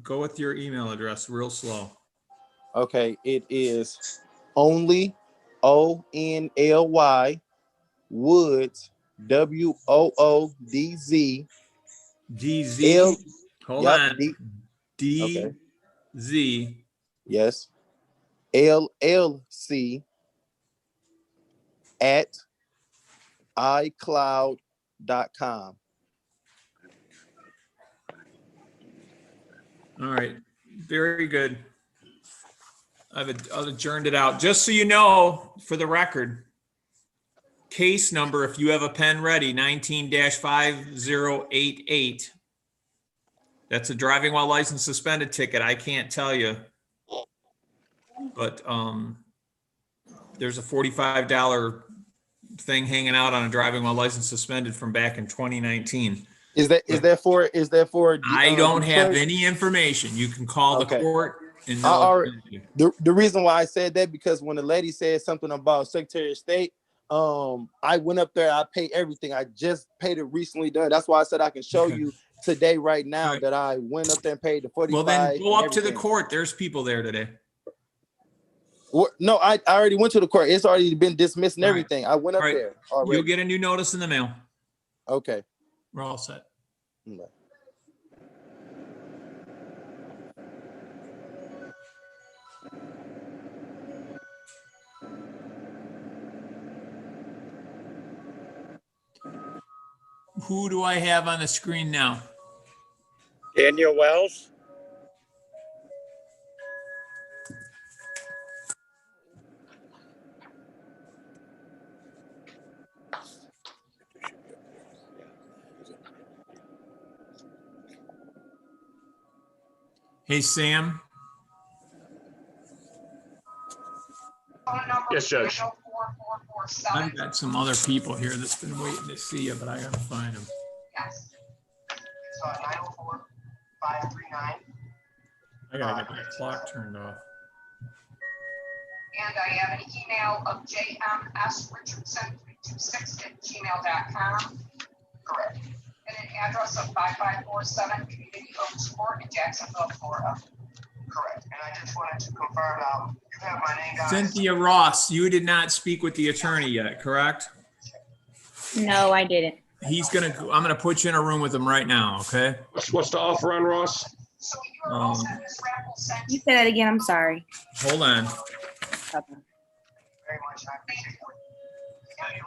Go with your email address real slow. Okay, it is only ONLY Woods WOODZ DZ. Hold on. Okay. DZ. Yes. LLC at iCloud.com. All right. Very good. I've adjourned it out. Just so you know, for the record, case number, if you have a pen ready, 19-5088. That's a driving while license suspended ticket. I can't tell you, but there's a $45 thing hanging out on a driving while license suspended from back in 2019. Is that for? I don't have any information. You can call the court and the reason why I said that, because when the lady said something about Secretary of State, I went up there, I paid everything. I just paid it recently done. That's why I said I can show you today, right now, that I went up there and paid the $45. Well, then go up to the court. There's people there today. No, I already went to the court. It's already been dismissed and All right. everything. I went up All right. there You'll already. get a new notice in the mail. Okay. We're all set. Bye. Who do I have on the screen now? Daniel Wells. Hey, Sam. Yes, Judge. I've got some other people here that's been waiting to see you, but I gotta find them. Yes. It's 904-539. I gotta get my clock turned off. And I have an email of jmsrichardson326@gmail.com. Correct. And an address of 5547 Community Oaks Court in Jacksonville, Florida. Correct. And I just wanted to confirm, you have my name down. Cynthia Ross, you did not speak with the attorney yet, correct? No, I didn't. I'm gonna put you in a room with him right now, okay? What's the offer on Ross? You say that again. I'm sorry. Hold on. Okay. Very much. I appreciate it.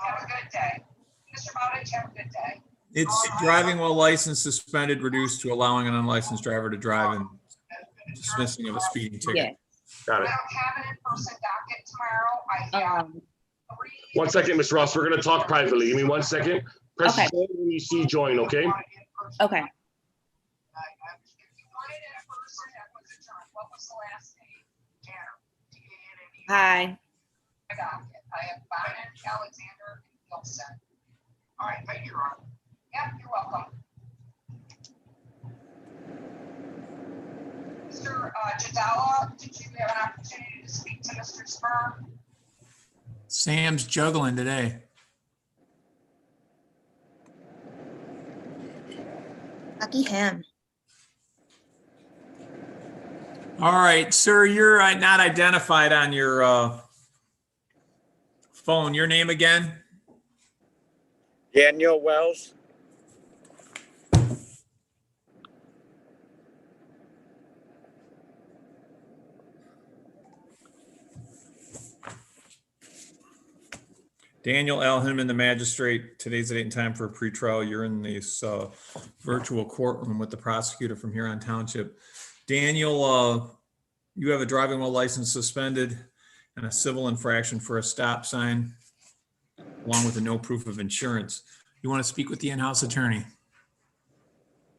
Have a good day. Mr. Bowditch, have a good day. It's driving while license suspended, reduced to allowing an unlicensed driver to drive and dismissing of a speeding ticket. Yeah. Got it. I don't have an in-person docket tomorrow. I have three. 1 second, Ms. Ross. We're going to talk privately. Give me 1 second. Press Okay. join when you see join, okay? Okay. If you wanted it in person, that was adjourned. What was the last name? Tanner. T-A-N-N-E. Hi. I got it. I have Biden, Alexander, and Gilson. All right, thank you, Ron. Yep, you're welcome. Mr. Jadala, did you have an opportunity to speak to Mr. Spur? Sam's juggling today. Lucky him. All right, sir, you're not identified on your phone. Your name again? Daniel Wells. Daniel L. Hindman, the magistrate. Today's the date and time for a pretrial. You're in this virtual courtroom with the prosecutor from Huron Township. Daniel, you have a driving while license suspended and a civil infraction for a stop sign, along with a no proof of insurance. You want to speak with the in-house attorney?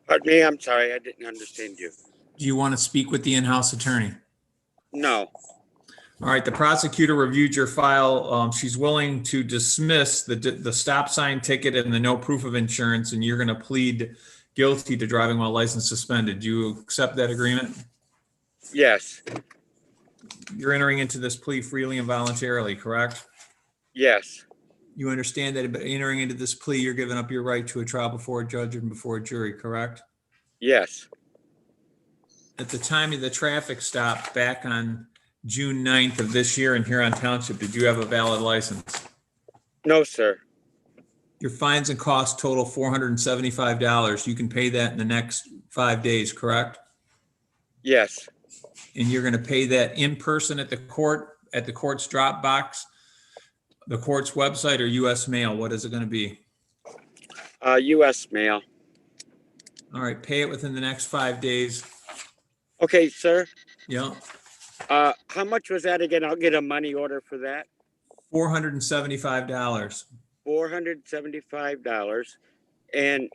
Pardon me, I'm sorry, I didn't understand you. Do you want to speak with the in-house attorney? No. All right, the prosecutor reviewed your file. She's willing to dismiss the stop sign ticket and the no proof of insurance, and you're going to plead guilty to driving while license suspended. Do you accept that agreement? Yes. You're entering into this plea freely and voluntarily, correct? Yes. You understand that by entering into this plea, you're giving up your right to a trial before a judge and before a jury, correct? Yes. At the time of the traffic stop back on June 9th of this year in Huron Township, did you have a valid license? No, sir. Your fines and costs total $475. You can pay that in the next 5 days, correct? Yes. And you're going to pay that in person at the court's drop box, the court's website, or U.S. mail? What is it going to be? U.S. mail. All right, pay it within the next 5 days. Okay, sir. Yeah. How much was that again? I'll get a money order for that. $475. $475. And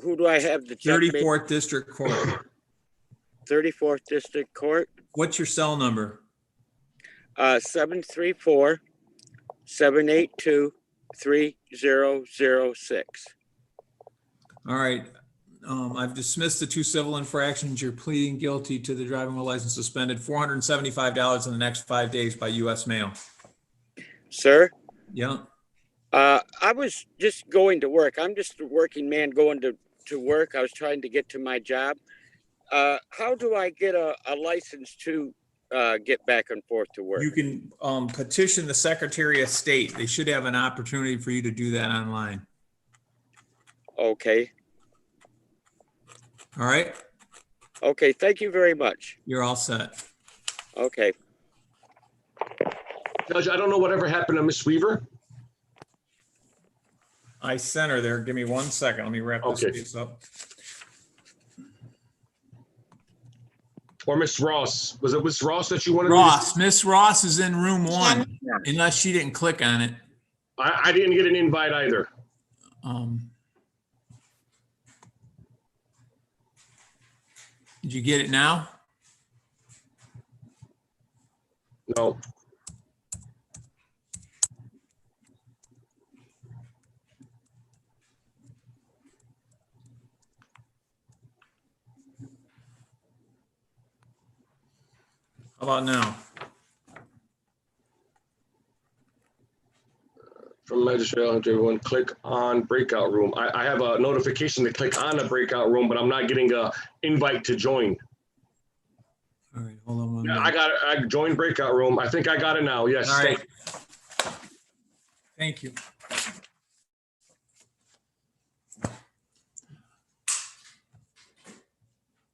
who do I have the check? 34th District Court. 34th District Court. What's your cell number? 734-782-3006. All right. I've dismissed the 2 civil infractions. You're pleading guilty to the driving while license suspended. $475 in the next 5 days by U.S. mail. Sir? Yeah. I was just going to work. I'm just a working man going to work. I was trying to get to my job. How do I get a license to get back and forth to work. You can petition the Secretary of State. They should have an opportunity for you to do that online. Okay. All right. Okay. Thank you very much. You're all set. Okay. Judge, I don't know whatever happened to Miss Weaver. I sent her there. Give me 1 second. Let me wrap this Okay. piece up. Or Miss Ross. Was it Miss Ross that you wanted? me to Ross, see? Miss Ross is in room 1, unless she didn't click on it. I didn't get an invite either. Did you get it now? No. How about now? From Magistrate, everyone click on breakout room. I have a notification to click on the breakout room, but I'm not getting a invite to join. All right, hold on one Yeah, minute. I joined breakout room. I think I got it now. Yes. All right. Thank you.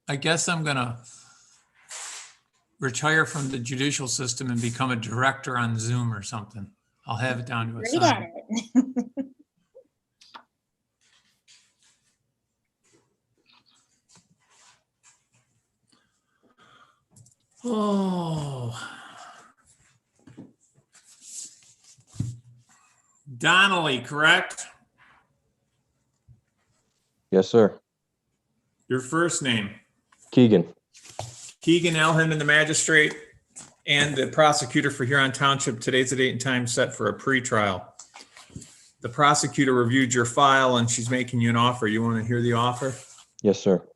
I guess I'm gonna retire from the judicial system and become a director on Zoom or something. I'll have it down to a Great at sign. it. Oh. Donnelly, correct? Yes, sir. Your first name? Keegan. Keegan L. Hindman, the magistrate and the prosecutor for Huron Township. Today's the date and time set for a pretrial. The prosecutor reviewed your file and she's making you an offer. You want to hear the offer? Yes, sir.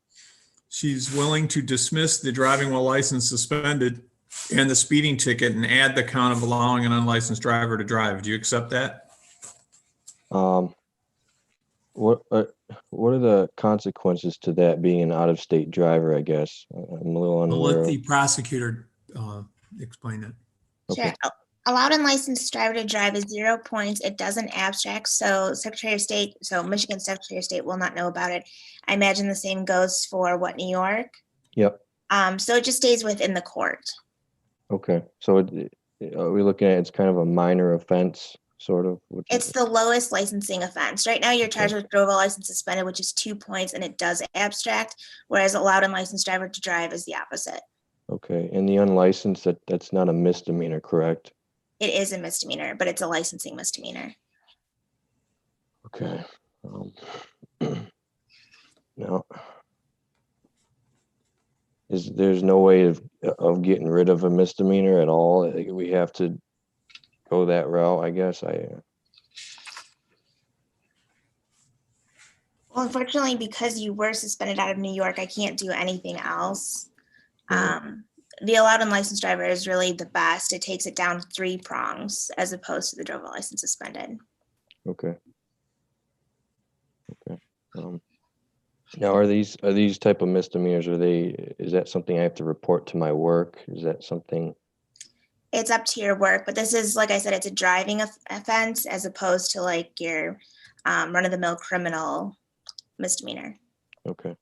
She's willing to dismiss the driving while license suspended and the speeding ticket and add the count of allowing an unlicensed driver to drive. Do you accept that? What are the consequences to that being an out-of-state driver, I guess? I'm a little I'll unaware. let the prosecutor explain it. Sure. Allowed unlicensed driver to drive is 0 points. It doesn't abstract. So Secretary of State, so Michigan Secretary of State will not know about it. I imagine the same goes for what, New York? Yep. So it just stays within the court. Okay. So are we looking at it's kind of a minor offense, sort of? It's the lowest licensing offense. Right now, you're charged with drove while license suspended, which is 2 points, and it does abstract, whereas allowed unlicensed driver to drive is the opposite. Okay. And the unlicensed, that's not a misdemeanor, correct? It is a misdemeanor, but it's a licensing misdemeanor. Okay. No. There's no way of getting rid of a misdemeanor at all? We have to go that route, I guess. Well, unfortunately, because you were suspended out of New York, I can't do anything else. The allowed unlicensed driver is really the best. It takes it down 3 prongs as opposed to the drove while license suspended. Okay. Okay. Now, are these type of misdemeanors? Is that something I have to report to my work? Is that something? It's up to your work, but this is, like I said, it's a driving offense as opposed to like your run-of-the-mill criminal misdemeanor. Okay.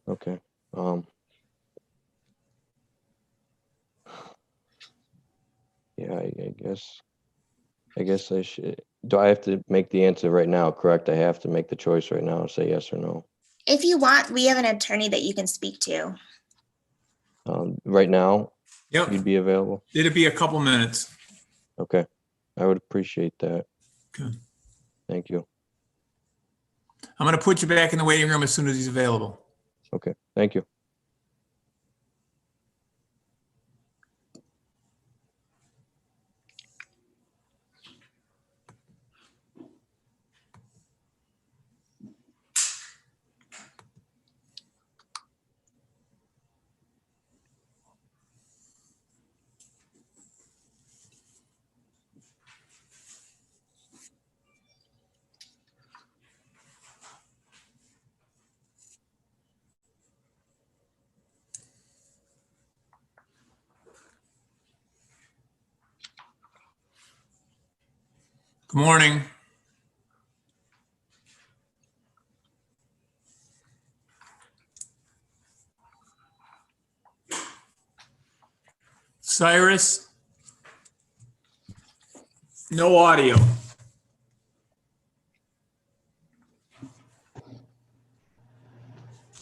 Okay. Yeah, I guess I should. Do I have to make the answer right now? Correct. I have to make the choice right now. Say yes or no. If you want, we have an attorney that you can speak to. Right now. Yep. You'd be available. It'd be a couple minutes. Okay. I would appreciate that. Okay. Thank you. I'm going to put you back in the waiting room as soon as he's available. Okay. Thank you. Good morning. Cyrus? No audio.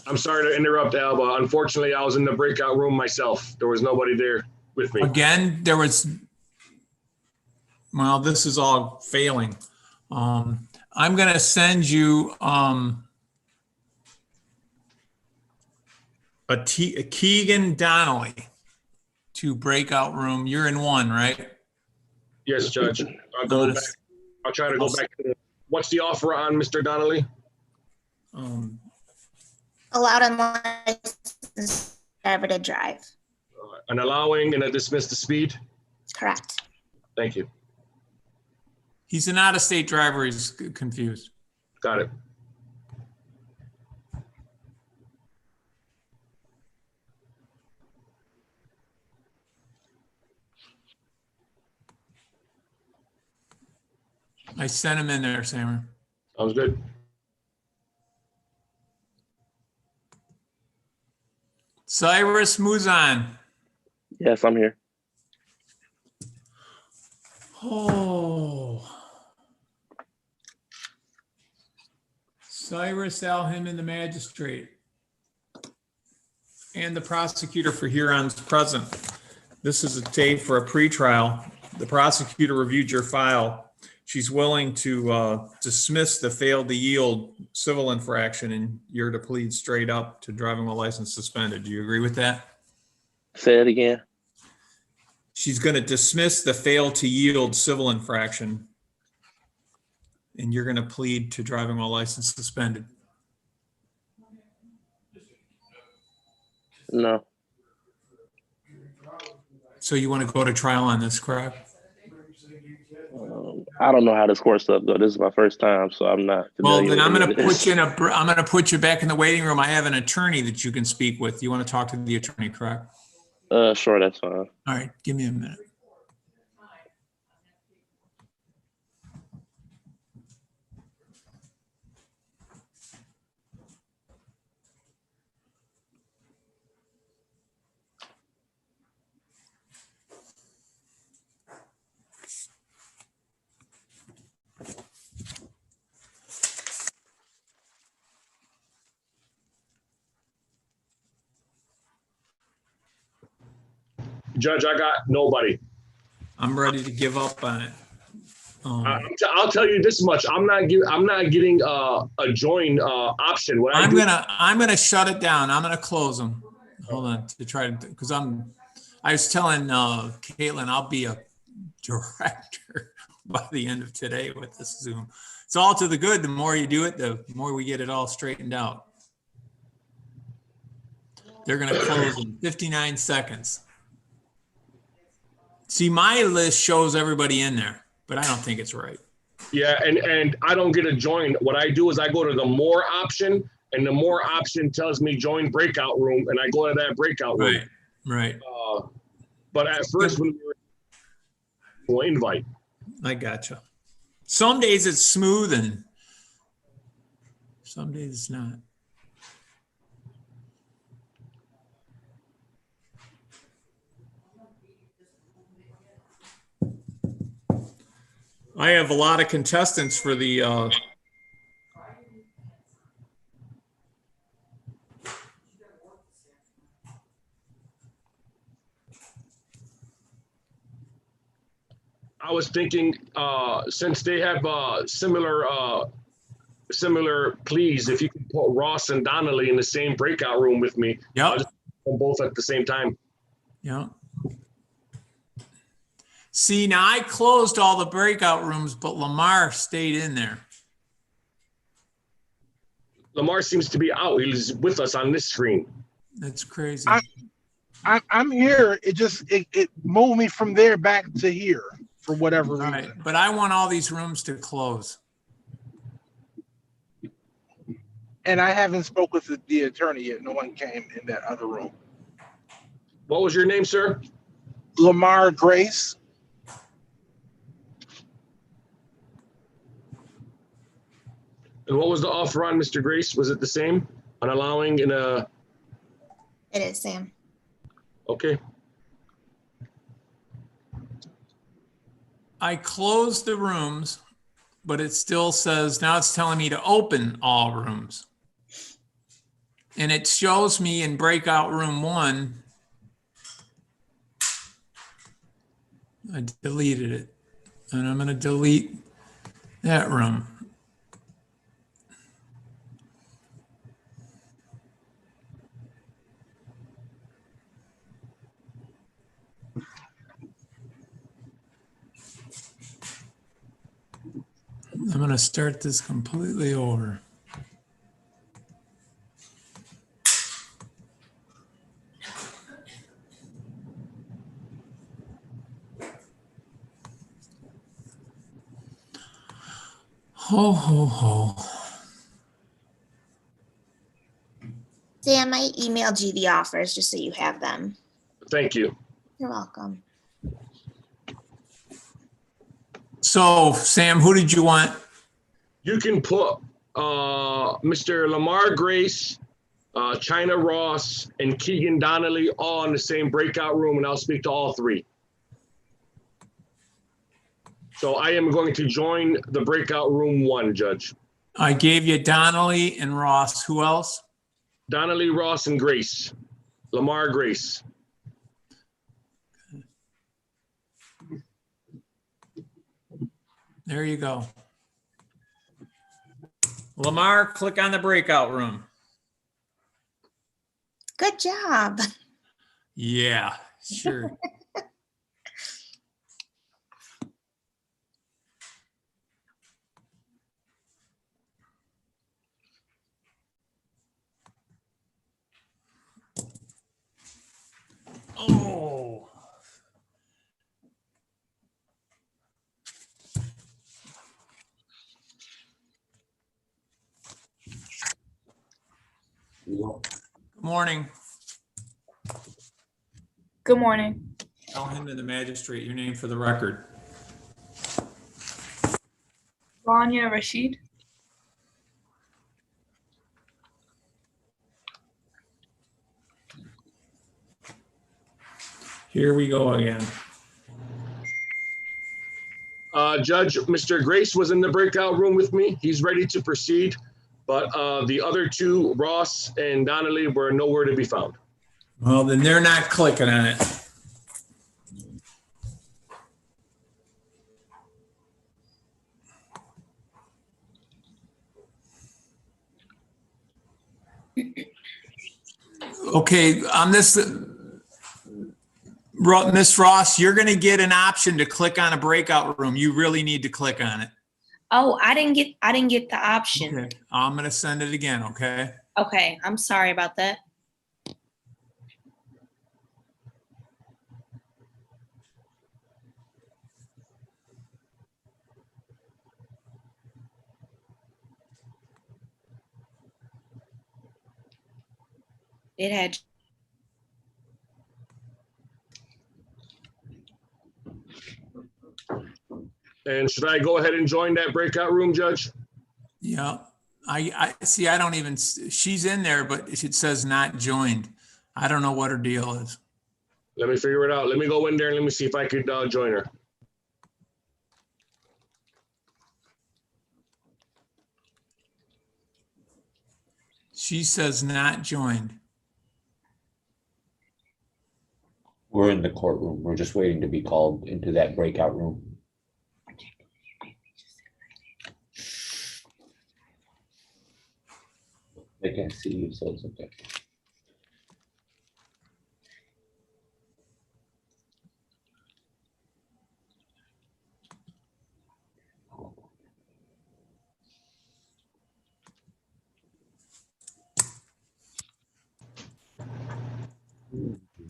I'm sorry to interrupt, Alba. Unfortunately, I was in the breakout room myself. There was nobody there with me. Again, there was, well, this is all failing. I'm going to send you a Keegan Donnelly to breakout room. You're in one, right? Yes, Judge. I'll go back. I'll try to go back to the, what's the offer on Mr. Donnelly? Allowed unlicensed driver to drive. An allowing and a dismiss the speed? Correct. Thank you. He's an out-of-state driver. He's confused. Got it. I sent him in there, Sammer. Sounds good. Cyrus Muzan. Yes, I'm here. Oh. Cyrus Al Hindman, the magistrate, and the prosecutor for Huron's present. This is a tape for a pretrial. The prosecutor reviewed your file. She's willing to dismiss the failed to yield civil infraction, and you're to plead straight up to driving while license suspended. Do you agree with that? Say it again. She's going to dismiss the failed to yield civil infraction, and you're going to plead to driving while license suspended. No. So you want to go to trial on this, correct? I don't know how this court stuff goes. This is my first time, so I'm not Well, familiar then I'm with going to any of put you this. I'm going to put you back in the waiting room. I have an attorney that you can speak with. You want to talk to the attorney, correct? Sure, that's fine. All right, give me a minute. Judge, I got nobody. I'm ready to give up on it. I'll tell you this much. I'm not getting a join option. What I'm gonna shut it down. I'm gonna close them. Hold on to try to, because I was telling Caitlin I'll be a director by the end of today with this Zoom. It's all to the good. The more you do it, the more we get it all straightened out. They're gonna close in 59 seconds. See, my list shows everybody in there, but I don't think it's right. Yeah, and I don't get a join. What I do is I go to the more option, and the more option tells me join breakout room, and I go to that breakout room. Right. But at first, when we were invite. I gotcha. Some days it's smooth, and some days it's not. I have a lot of contestants for the I was thinking, since they have similar pleas, if you could put Ross and Donnelly in the same breakout room with me. Yeah. I'll just put them both at the same time. Yeah. See, now I closed all the breakout rooms, but Lamar stayed in there. Lamar seems to be out. He's with us on this screen. That's crazy. I'm here. It moved me from there back to here for whatever reason. Right, but I want all these rooms to close. And I haven't spoke with the attorney yet. No one came in that other room. What was your name, sir? Lamar Grace. And what was the offer on Mr. Grace? Was it the same on allowing in a, It is, Sam. okay, I closed the rooms, but it still says, now it's telling me to open all rooms. And it shows me in breakout room 1. I deleted it. And I'm going to delete that room. I'm going to start this completely over. Ho, ho, ho. Sam, I emailed you the offers just so you have them. thank you. You're welcome. So, Sam, who did you want? You can put Mr. Lamar Grace, China Ross, and Keegan Donnelly all in the same breakout room, and I'll speak to all 3. So I am going to join the breakout room 1, Judge. I gave you Donnelly and Ross. Who else? Donnelly, Ross, and Grace. Lamar Grace. There you go. Lamar, click on the breakout room. Good job. Yeah, sure. Oh. Good morning. Good morning. Tell Hindman, the magistrate, your name for the record. Rania Rashid. Here we go again. Judge, Mr. Grace was in the breakout room with me. He's ready to proceed, but the other 2, Ross and Donnelly, were nowhere to be found. Well, then they're not clicking on it. Okay, on this, Miss Ross, you're going to get an option to click on a breakout room. You really need to click on it. Oh, I didn't get the option. Okay, I'm going to send it again, okay? Okay, I'm sorry about that. It had. And should I go ahead and join that breakout room, Judge? Yeah, I see. I don't even, she's in there, but it says not joined. I don't know what her deal is. Let me figure it out. Let me go in there and let me see if I could join her. She says not joined. We're in the courtroom. We're just waiting to be called into that breakout room. They can't see you, so it's okay.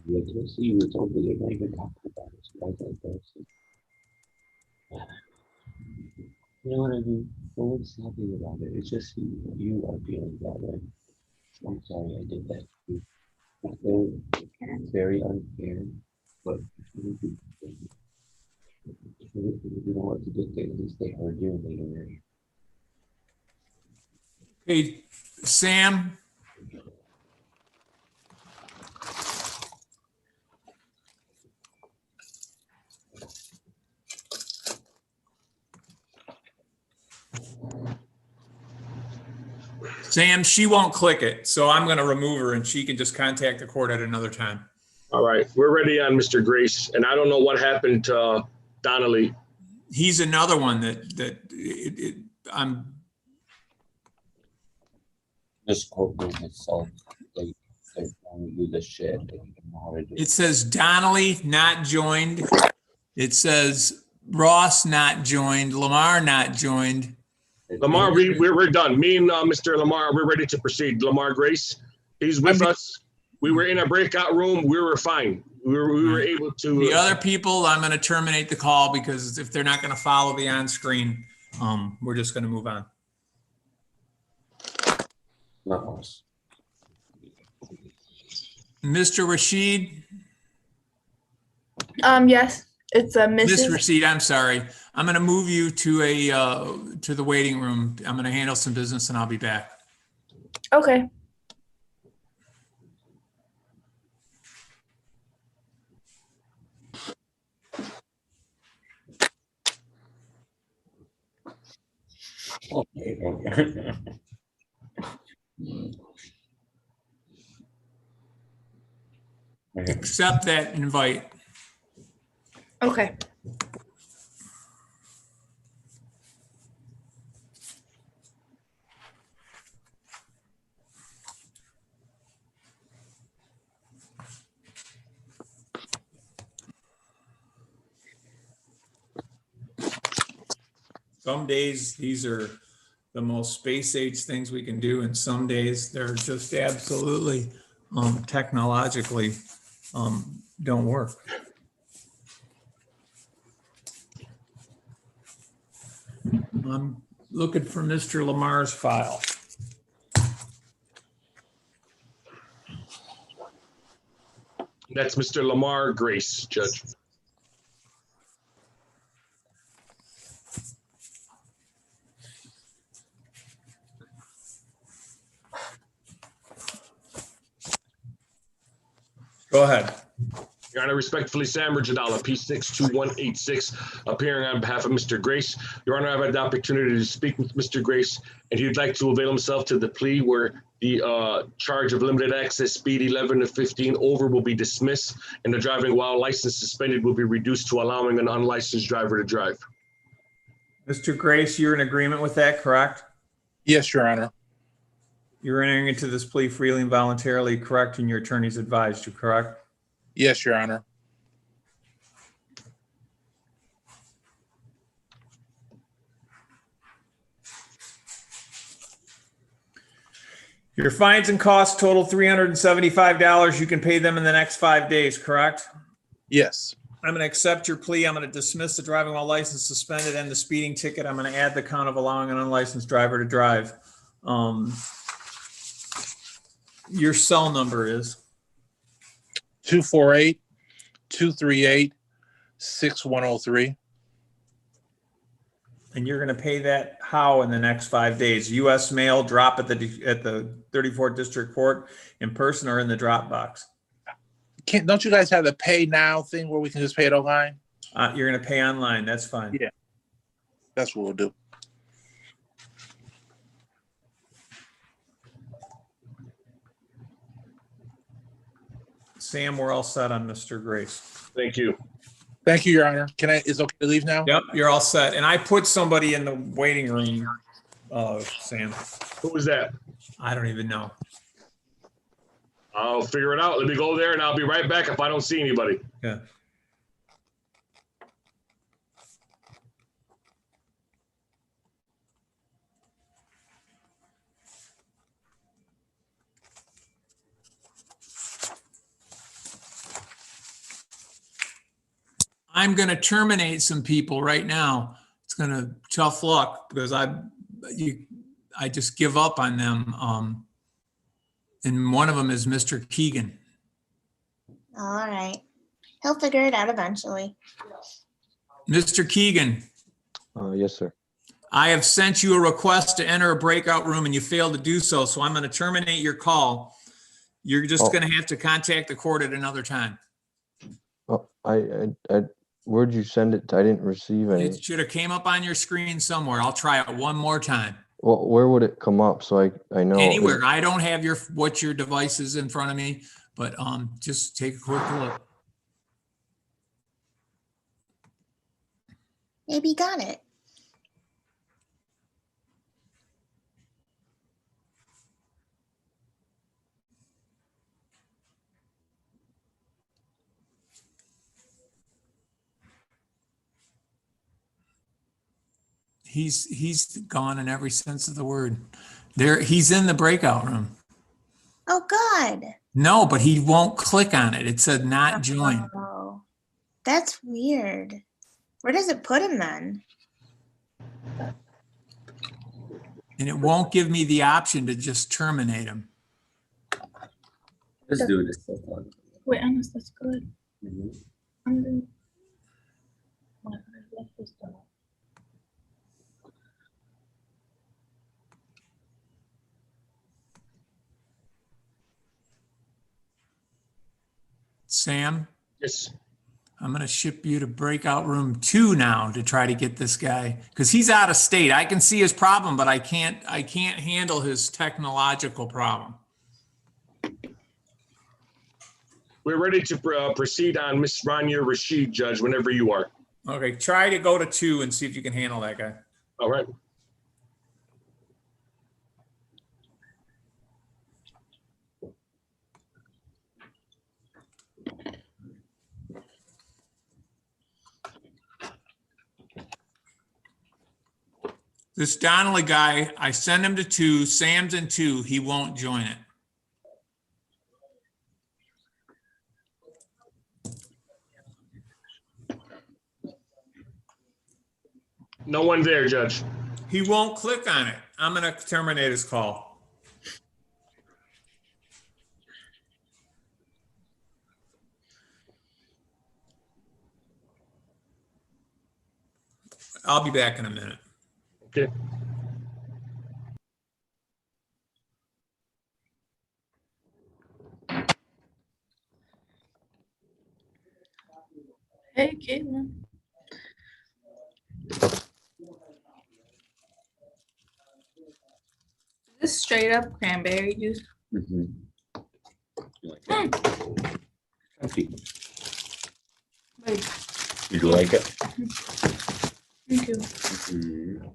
Yeah, can see you. It's over there. Not even talking about it. So that's embarrassing. You know what I mean? No one's talking about it. It's just you are feeling that way. I'm sorry I did that to you. It's very unfair, but you know what? The good thing is they heard you and they don't hear you. Hey, Sam? Sam, she won't click it, so I'm going to remove her and she can just contact the court at another time. All right, we're ready on Mr. Grace, and I don't know what happened to Donnelly. He's another one I'm. This courtroom itself, they only do the shit. They don't know how to do It says Donnelly not joined. It says Ross not joined. Lamar not joined. Lamar, we're done. Me and Mr. Lamar, we're ready to proceed. Lamar Grace, he's with us. We were in a breakout room. We were fine. We were able to. The other people, I'm going to terminate the call because if they're not going to follow the on-screen, we're just going to move on. Not us. Mr. Rashid? Yes, it's a Miss Mrs. Rashid, I'm sorry. I'm going to move you to the waiting room. I'm going to handle some business and I'll be back. Okay. Okay. Accept that invite. Okay. Some days these are the most space age things we can do, and some days they're just absolutely technologically don't work. I'm looking for Mr. Lamar's file. That's Mr. Lamar Grace, Judge. Go ahead. Your Honor, respectfully, Sam Rajadala, P62186, appearing on behalf of Mr. Grace. Your Honor, I've had the opportunity to speak with Mr. Grace, and he'd like to avail himself to the plea where the charge of limited access speed 11 to 15 over will be dismissed, and the driving while license suspended will be reduced to allowing an unlicensed driver to drive. Mr. Grace, you're in agreement with that, correct? Yes, Your Honor. You're entering into this plea freely and voluntarily, correct? And your attorney's advised you, correct? Yes, Your Honor. Your fines and costs total $375. You can pay them in the next 5 days, correct? Yes. I'm going to accept your plea. I'm going to dismiss the driving while license suspended and the speeding ticket. I'm going to add the count of allowing an unlicensed driver to drive. Your cell number is 248-238-6103. And you're going to pay that how in the next 5 days? U.S. mail, drop at the 34th District Court, in person, or in the drop box? Don't you guys have the pay now thing where we can just pay it online? You're going to pay online. That's fine. Yeah, that's what we'll do. Sam, we're all set on Mr. Grace. Thank you. Thank you, Your Honor. Is it okay to leave now? Yep, you're all set. And I put somebody in the waiting room, Sam. Who was that? I don't even know. I'll figure it out. Let me go there and I'll be right back if I don't see anybody. Yeah. I'm going to terminate some people right now. It's going to tough luck because I just give up on them. And one of them is Mr. Keegan. All right. He'll figure it out eventually. Mr. Keegan. Yes, sir. I have sent you a request to enter a breakout room and you failed to do so. So I'm going to terminate your call. You're just going to have to contact the court at another time. Oh, where'd you send it? I didn't receive any. It should have came up on your screen somewhere. I'll try it one more time. Well, where would it come up so I know? Anywhere. I don't have what your device is in front of me, but just take a quick look. Maybe you got it. He's gone in every sense of the word. He's in the breakout room. Oh, good. No, but he won't click on it. It said not join. Oh, that's weird. Where does it put him then? And it won't give me the option to just terminate him. Let's do this. Wait, honest, that's good. Sam? Yes. I'm going to ship you to breakout room 2 now to try to get this guy because he's out of state. I can see his problem, but I can't handle his technological problem. We're ready to proceed on Ms. Rania Rashid, Judge, whenever you are. Okay, try to go to 2 and see if you can handle that guy. All right. This Donnelly guy, I send him to 2. Sam's in 2. He won't join it. No one there, Judge. He won't click on it. I'm going to terminate his call. I'll be back in a minute. Okay. Hey, Caitlin. Is this straight up cranberry juice? Mm-hmm. You like it? Comfy. Wait, Did you like it? thank you. Mhm.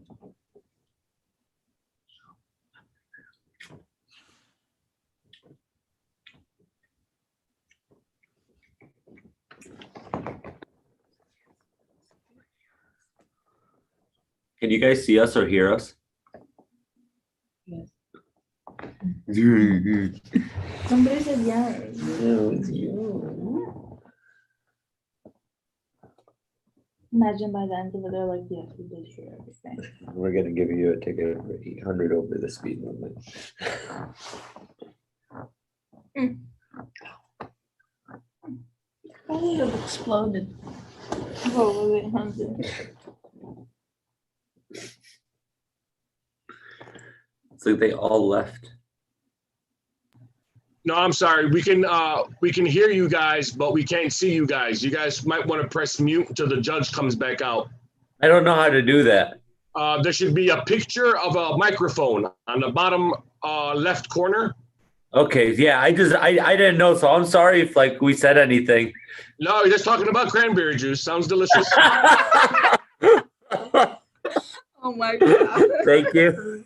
Can you guys see us or hear us? Yes. Yeah, Somebody said yes. it's you. Imagine by the end of it, they're like, yes, we did hear everything. We're gonna give you a ticket for 800 over the speed limit. I would have exploded. Oh, wait, 100. It's like they all left. No, I'm sorry. We can hear you guys, but we can't see you guys. You guys might want to press mute until the judge comes back out. I don't know how to do that. There should be a picture of a microphone on the bottom left corner. Okay, yeah, I didn't know, so I'm sorry if like we said anything. No, you're just talking about cranberry juice. Sounds delicious. Oh my God. Thank you.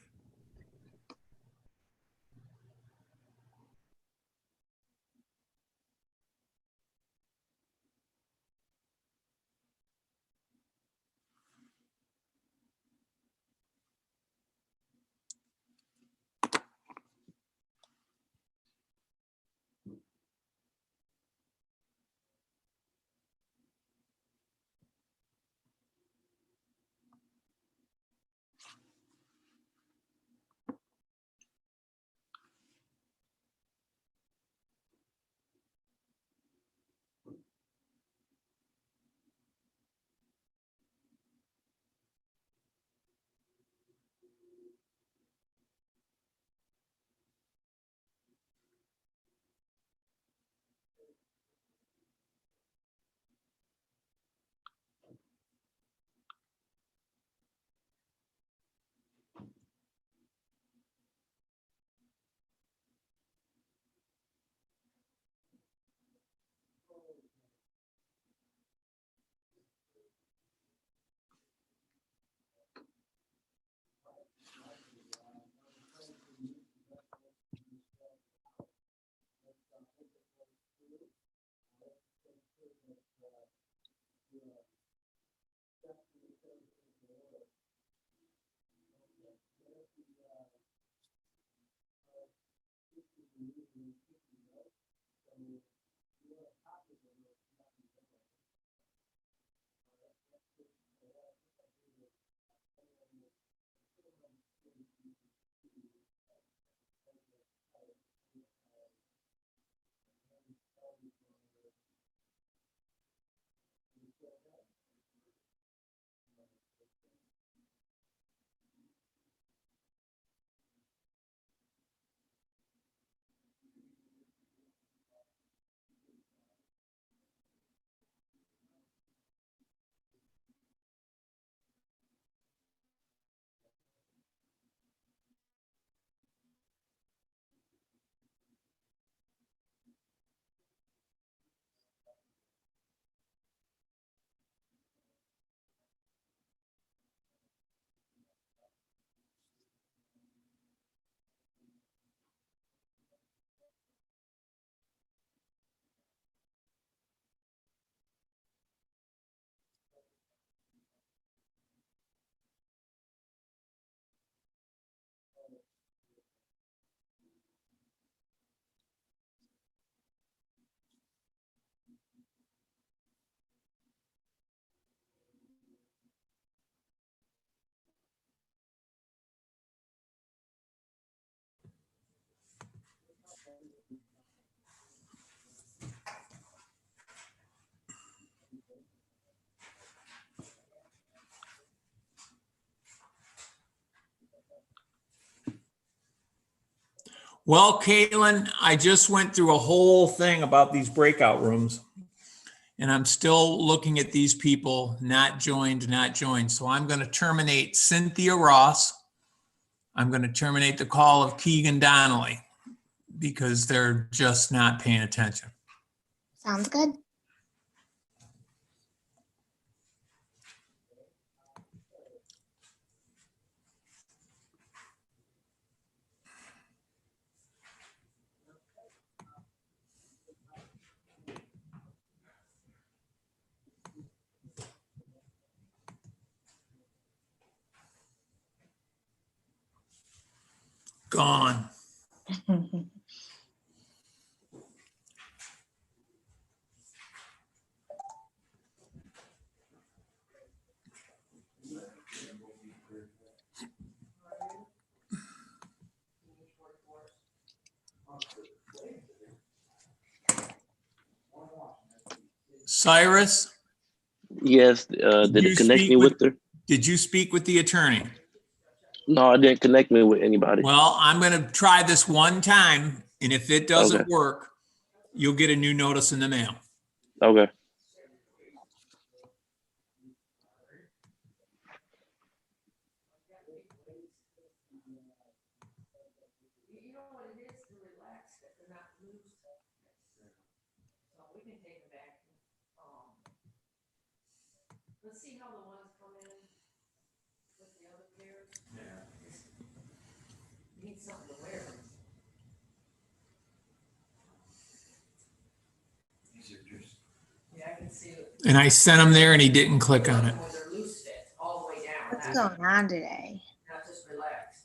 Well, Caitlin, I just went through a whole thing about these breakout rooms, and I'm still looking at these people not joined, not joined. So I'm going to terminate Cynthia Ross. I'm going to terminate the call of Keegan Donnelly because they're just not paying attention. Sounds good. Gone. Cyrus? Yes, did you it connect speak me with her? Did you speak with the attorney? No, I didn't connect me with anybody. Well, I'm going to try this one time, and if it doesn't Okay. work, you'll get a new notice in the mail. Okay. You know what it is to relax, that they're not loose. So we can take it back. Let's see how the ones come in with the other pairs. Yeah. Need something to wear. Yeah, I can see it. And I sent him there, and he didn't click on it. They're loose fit all the way down. What's going on today? Not just relaxed.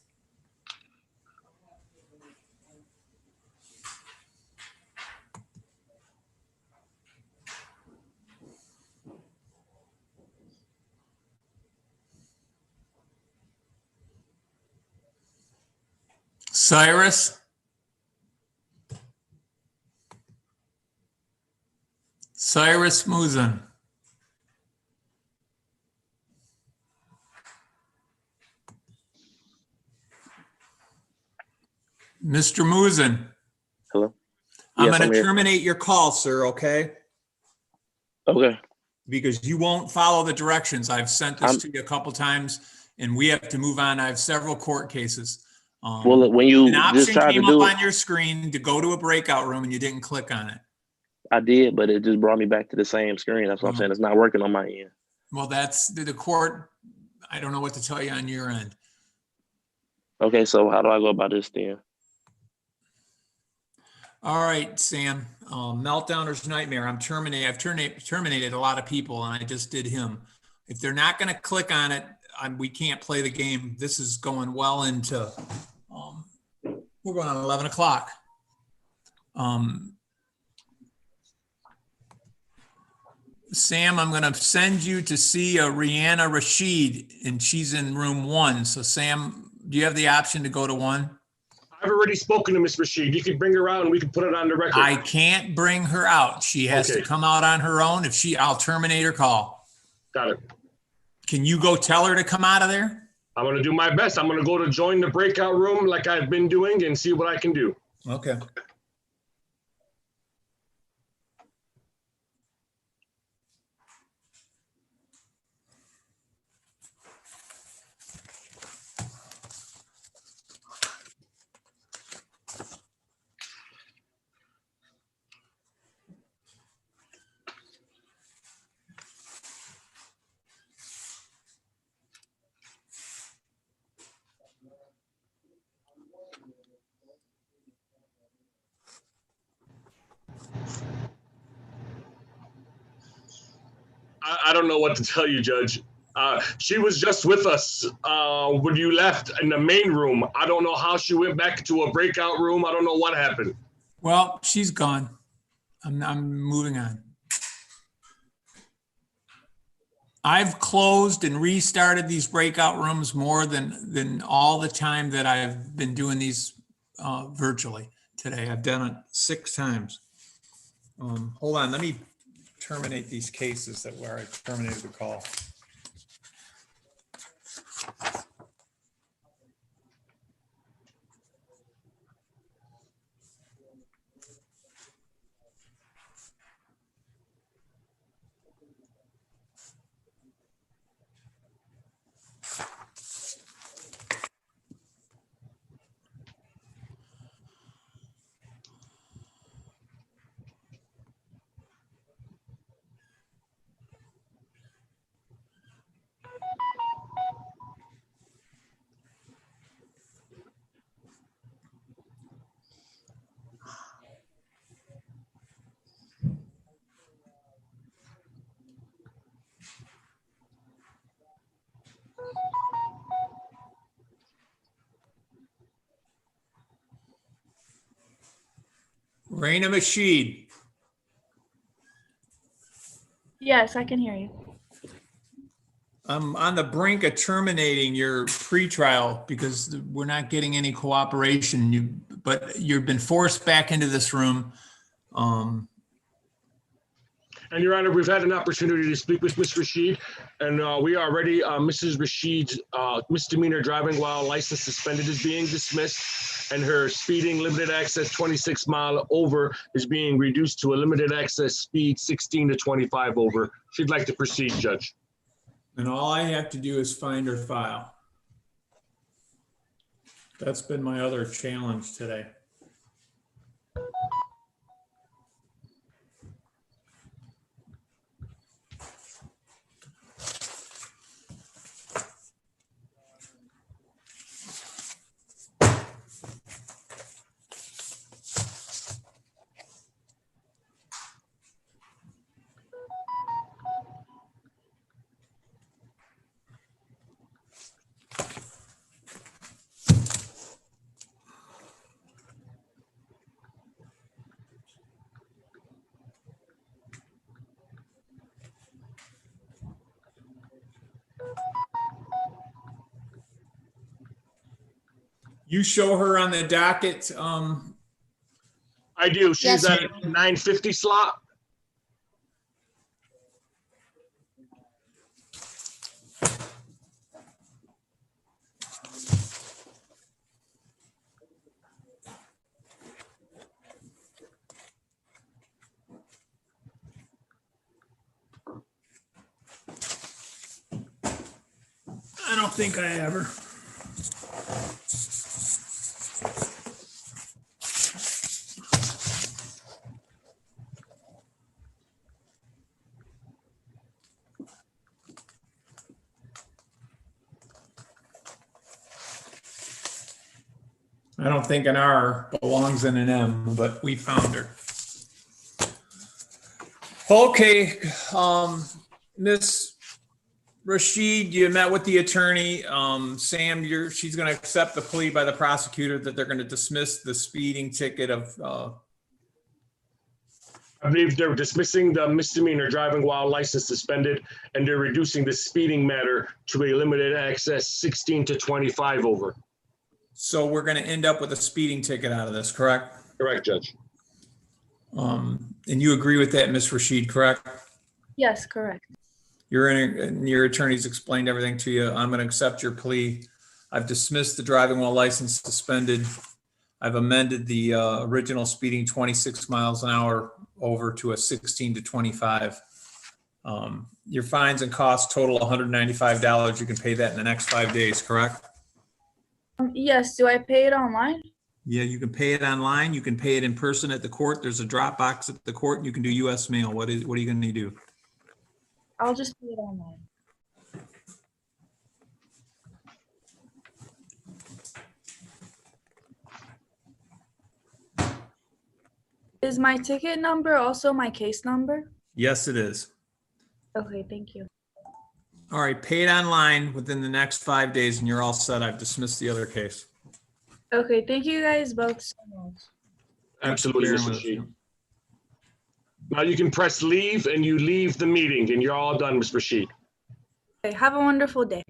Cyrus? Cyrus Muzan. Mr. Muzan. Hello? I'm Yes, going I'm to here. terminate your call, sir, okay? Okay. Because you won't follow the directions. I've sent this to you a couple times, and we have to move on. I have several court cases. Well, when you an just option tried to came up do it, on your screen to go to a breakout room, and you didn't click on it. I did, but it just brought me back to the same screen. That's what I'm saying. It's not working on my end. Well, that's the court. I don't know what to tell you on your end. Okay, so how do I go about this then? All right, Sam, meltdowner's nightmare. I've terminated a lot of people and I just did him. If they're not going to click on it, we can't play the game. This is going well into, we're going on 11 o'clock. Sam, I'm going to send you to see Rihanna Rashid, and she's in room 1. So Sam, do you have the option to go to 1? I've already spoken to Miss Rashid. You can bring her out and we can put it on the record. I can't bring her out. She has to come out on her own. I'll terminate her call. Got it. Can you go tell her to come out of there? I'm going to do my best. I'm going to go to join the breakout room like I've been doing and see what I can do. Okay. I don't know what to tell you, Judge. She was just with us when you left in the main room. I don't know how she went back to a breakout room. I don't know what happened. Well, she's gone. I'm moving on. I've closed and restarted these breakout rooms more than all the time that I've been doing these virtually today. I've done it 6 times. Hold on, let me terminate these cases where I terminated the call. Raina Mashid. Yes, I can hear you. I'm on the brink of terminating your pretrial because we're not getting any cooperation. But you've been forced back into this room. And Your Honor, we've had an opportunity to speak with Ms. Rashid, and we are ready. Mrs. Rashid's misdemeanor driving while license suspended is being dismissed, and her speeding limited access 26 mile over is being reduced to a limited access speed 16 to 25 over. She'd like to proceed, Judge. And all I have to do is find her file. That's been my other challenge today. You show her on the docket. I do. She's Yes, at 9:50 slot. I don't think I ever. I don't think an R belongs in an M, but we found her. Okay, Miss Rashid, you met with the attorney. Sam, she's going to accept the plea by the prosecutor that they're going to dismiss the speeding ticket of. I believe they're dismissing the misdemeanor driving while license suspended, and they're reducing the speeding matter to a limited access 16 to 25 over. So we're going to end up with a speeding ticket out of this, correct? Correct, Judge. And you agree with that, Ms. Rashid, correct? Yes, correct. Your attorney's explained everything to you. I'm going to accept your plea. I've dismissed the driving while license suspended. I've amended the original speeding 26 miles an hour over to a 16 to 25. Your fines and costs total $195. You can pay that in the next 5 days, correct? Yes, do I pay it online? Yeah, you can pay it online. You can pay it in person at the court. There's a drop box at the court. You can do US mail. What are you going to do? I'll just pay it online. Is my ticket number also my case number? Yes, it is. Okay, thank you. All right, pay it online within the next 5 days and you're all set. I've dismissed the other case. Okay, thank you guys both so much. Absolutely, Mr. Rashid. Now you can press leave and you leave the meeting and you're all done, Mr. Rashid. Okay, have a wonderful day.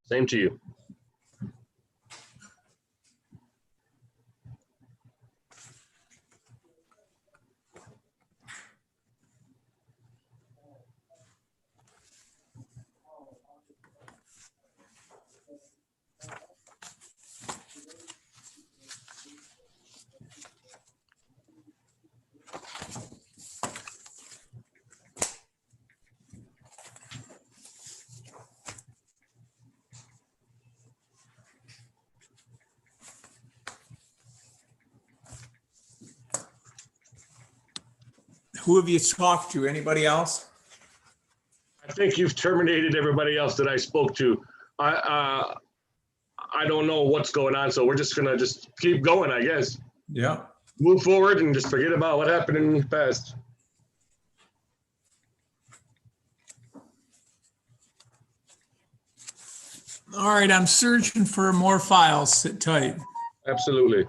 Same to you. Who have you talked to? Anybody else? I think you've terminated everybody else that I spoke to. I don't know what's going on, so we're just gonna keep going, I guess. Yeah. Move forward and just forget about what happened in the past. All right, I'm searching for more files. Sit tight. Absolutely.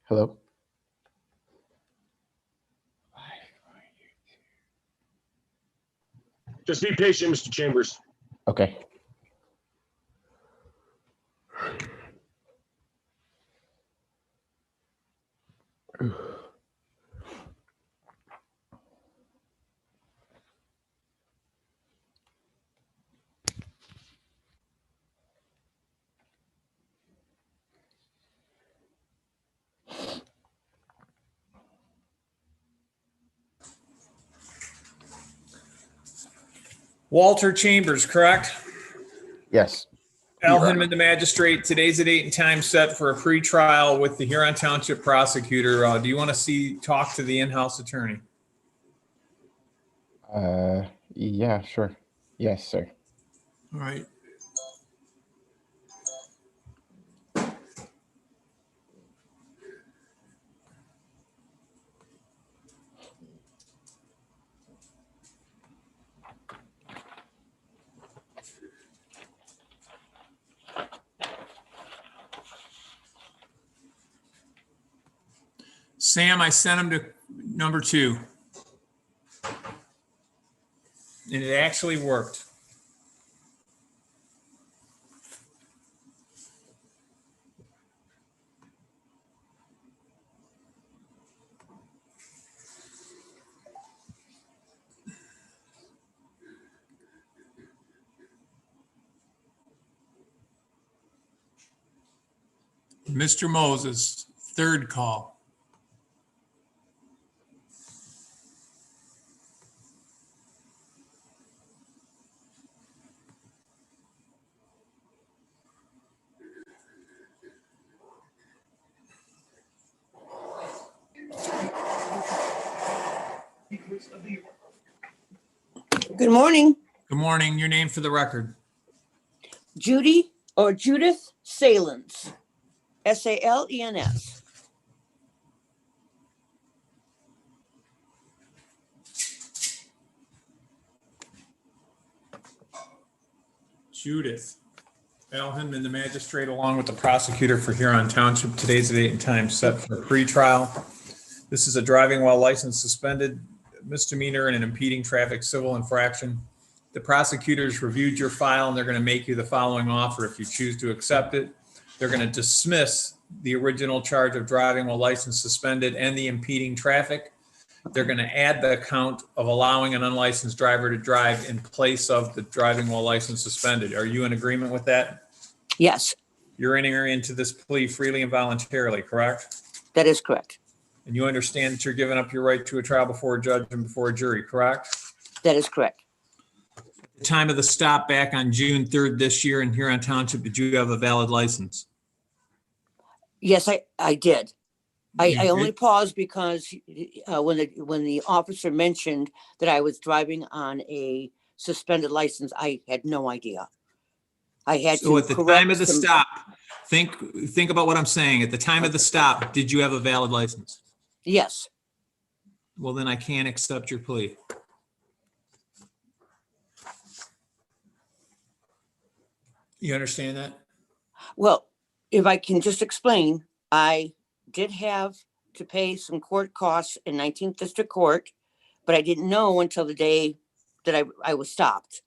Hello? Just be patient, Mr. Chambers. Okay. Walter Chambers, correct? Yes. Al Hindman, the magistrate. Today's the date and time set for a pre-trial with the Huron Township prosecutor. Do you want to talk to the in-house attorney? Yeah, sure. Yes, sir. All right. Sam, I sent him to number 2. And it actually worked. Mr. Moses, 3rd call. Good morning, Good morning. Your name for the record. Judith Salens, Salens. Judith. Al Hindman, the magistrate, along with the prosecutor for Huron Township. Today's the date and time set for a pre-trial. This is a driving while license suspended misdemeanor and an impeding traffic civil infraction. The prosecutors reviewed your file and they're going to make you the following offer if you choose to accept it. They're going to dismiss the original charge of driving while license suspended and the impeding traffic. They're going to add the count of allowing an unlicensed driver to drive in place of the driving while license suspended. Are you in agreement with that? Yes, You're entering into this plea freely and voluntarily, correct? that is correct. And you understand that you're giving up your right to a trial before a judge and before a jury, correct? That is correct. At the time of the stop back on June 3rd this year in Huron Township, did you have a valid license? Yes, I did. You I only did? paused because when the officer mentioned that I was driving on a suspended license, I had no idea. I had So to at the correct time of the some- stop, think about what I'm saying. At the time of the stop, did you have a valid license? Yes, Well, then I can't accept your plea. You understand that? well, if I can just explain, I did have to pay some court costs in 19th District Court, but I didn't know until the day that I was stopped.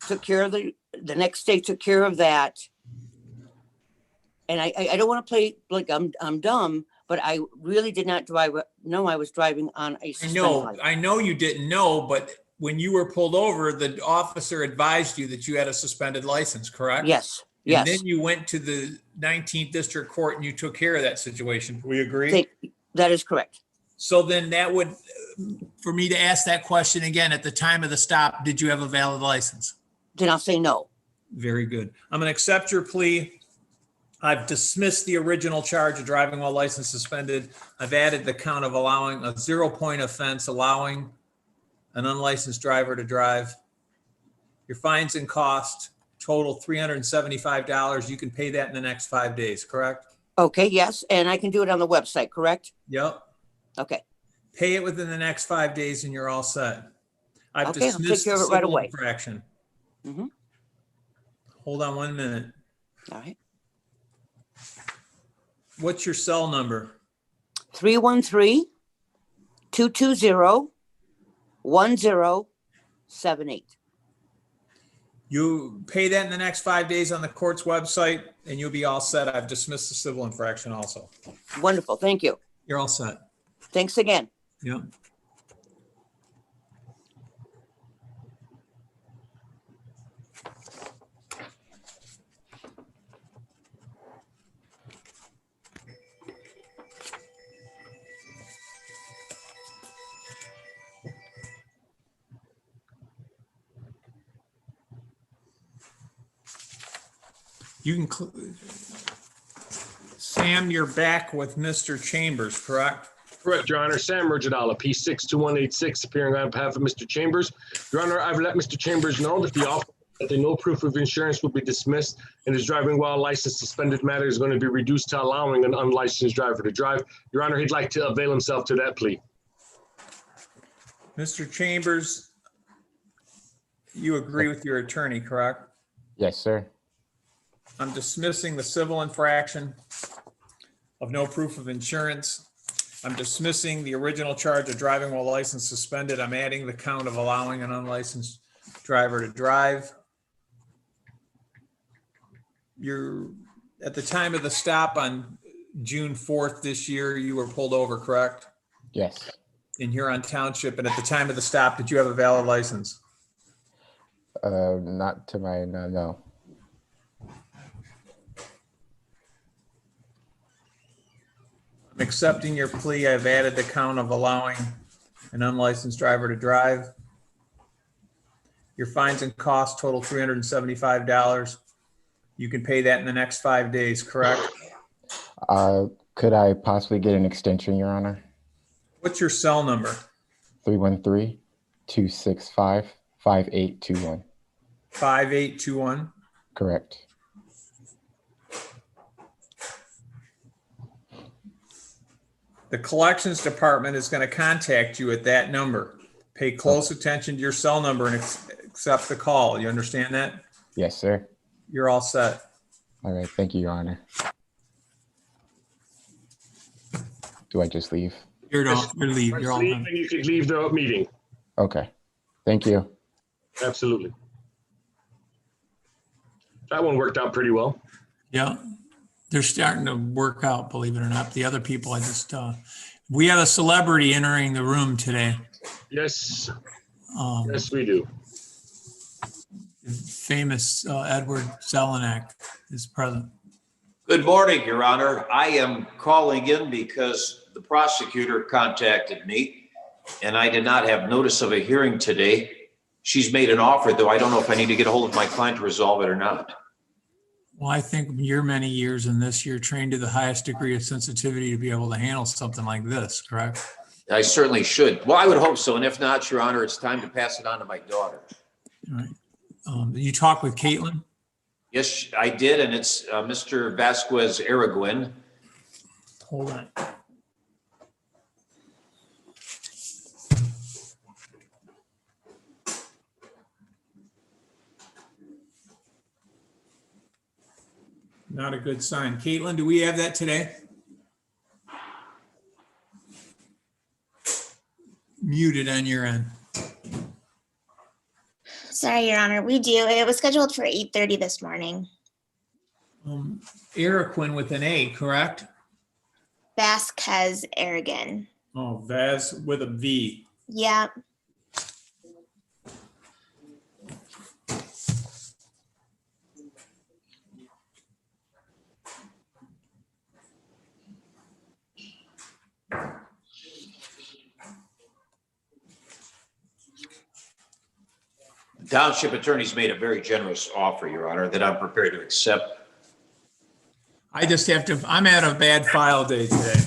Took care of the next day, took care of that. And I don't want to play like I'm dumb, but I really did not know I was driving on a suspended license. I know you didn't know, but when you were pulled over, the officer advised you that you had a suspended license, correct? Yes, And yes. then you went to the 19th District Court and you took care of that situation. We agree? That is correct. So then that would, for me to ask that question again, at the time of the stop, did you have a valid license? Then I'll say no. Very good. I'm going to accept your plea. I've dismissed the original charge of driving while license suspended. I've added the count of allowing a 0-point offense, allowing an unlicensed driver to drive. Your fines and cost total $375. You can pay that in the next 5 days, correct? Okay, yes, and I can do it on the website, correct? Yep. Okay. Pay it within the next 5 days and you're all set. I've Okay, I'll take dismissed care the of it right civil away. infraction. Mm-hmm. Hold on 1 minute. All right. What's your cell number? 313-220-1078. You pay that in the next 5 days on the court's website, and you'll be all set. I've dismissed the civil infraction also. Wonderful. Thank you. You're all set. Thanks again. Yeah. You can, Sam, you're back with Mr. Chambers, correct? Correct, Your Honor. Sam Mergidala, P62186, appearing on behalf of Mr. Chambers. Your Honor, I've let Mr. Chambers know that the no proof of insurance will be dismissed and his driving while license suspended matter is going to be reduced to allowing an unlicensed driver to drive. Your Honor, he'd like to avail himself to that plea. Mr. Chambers, you agree with your attorney, correct? Yes, sir. I'm dismissing the civil infraction of no proof of insurance. I'm dismissing the original charge of driving while license suspended. I'm adding the count of allowing an unlicensed driver to drive. You're at the time of the stop on June 4th this year, you were pulled over, correct? Yes. In Huron Township. And at the time of the stop, did you have a valid license? Not to my, no. I'm accepting your plea. I've added the count of allowing an unlicensed driver to drive. Your fines and costs total $375. You can pay that in the next 5 days, correct? Could I possibly get an extension, Your Honor? What's your cell number? 313-265-5821. 5821. Correct. The collections department is going to contact you at that number. Pay close attention to your cell number and accept the call. You understand that? Yes, sir. You're all set. All right. Thank you, Your Honor. Do I just leave? You're leave. You're all Leave done. and you could leave the meeting. Okay. Thank you. Absolutely. That one worked out pretty well. Yeah. They're starting to work out, believe it or not. The other people, I just, we have a celebrity entering the room today. Yes. Yes, we do. Famous Edward Zelenak is present. Good morning, Your Honor. I am calling in because the prosecutor contacted me and I did not have notice of a hearing today. She's made an offer, though I don't know if I need to get a hold of my client to resolve it or not. Well, I think your many years in this, you're trained to the highest degree of sensitivity to be able to handle something like this, correct? I certainly should. Well, I would hope so. And if not, Your Honor, it's time to pass it on to my daughter. All right. You talk with Caitlin? Yes, I did. And it's Mr. Vasquez Araguin. Hold on. Not a good sign. Caitlin, do we have that today? Muted on your end. Sorry, Your Honor, we do. It was scheduled for 8:30 this morning. Araquin with an A, correct? Vasquez Aragon. Oh, Vaz with a V. Yeah. Township attorney's made a very generous offer, Your Honor, that I'm prepared to accept. I just have to, I'm at a bad file day today.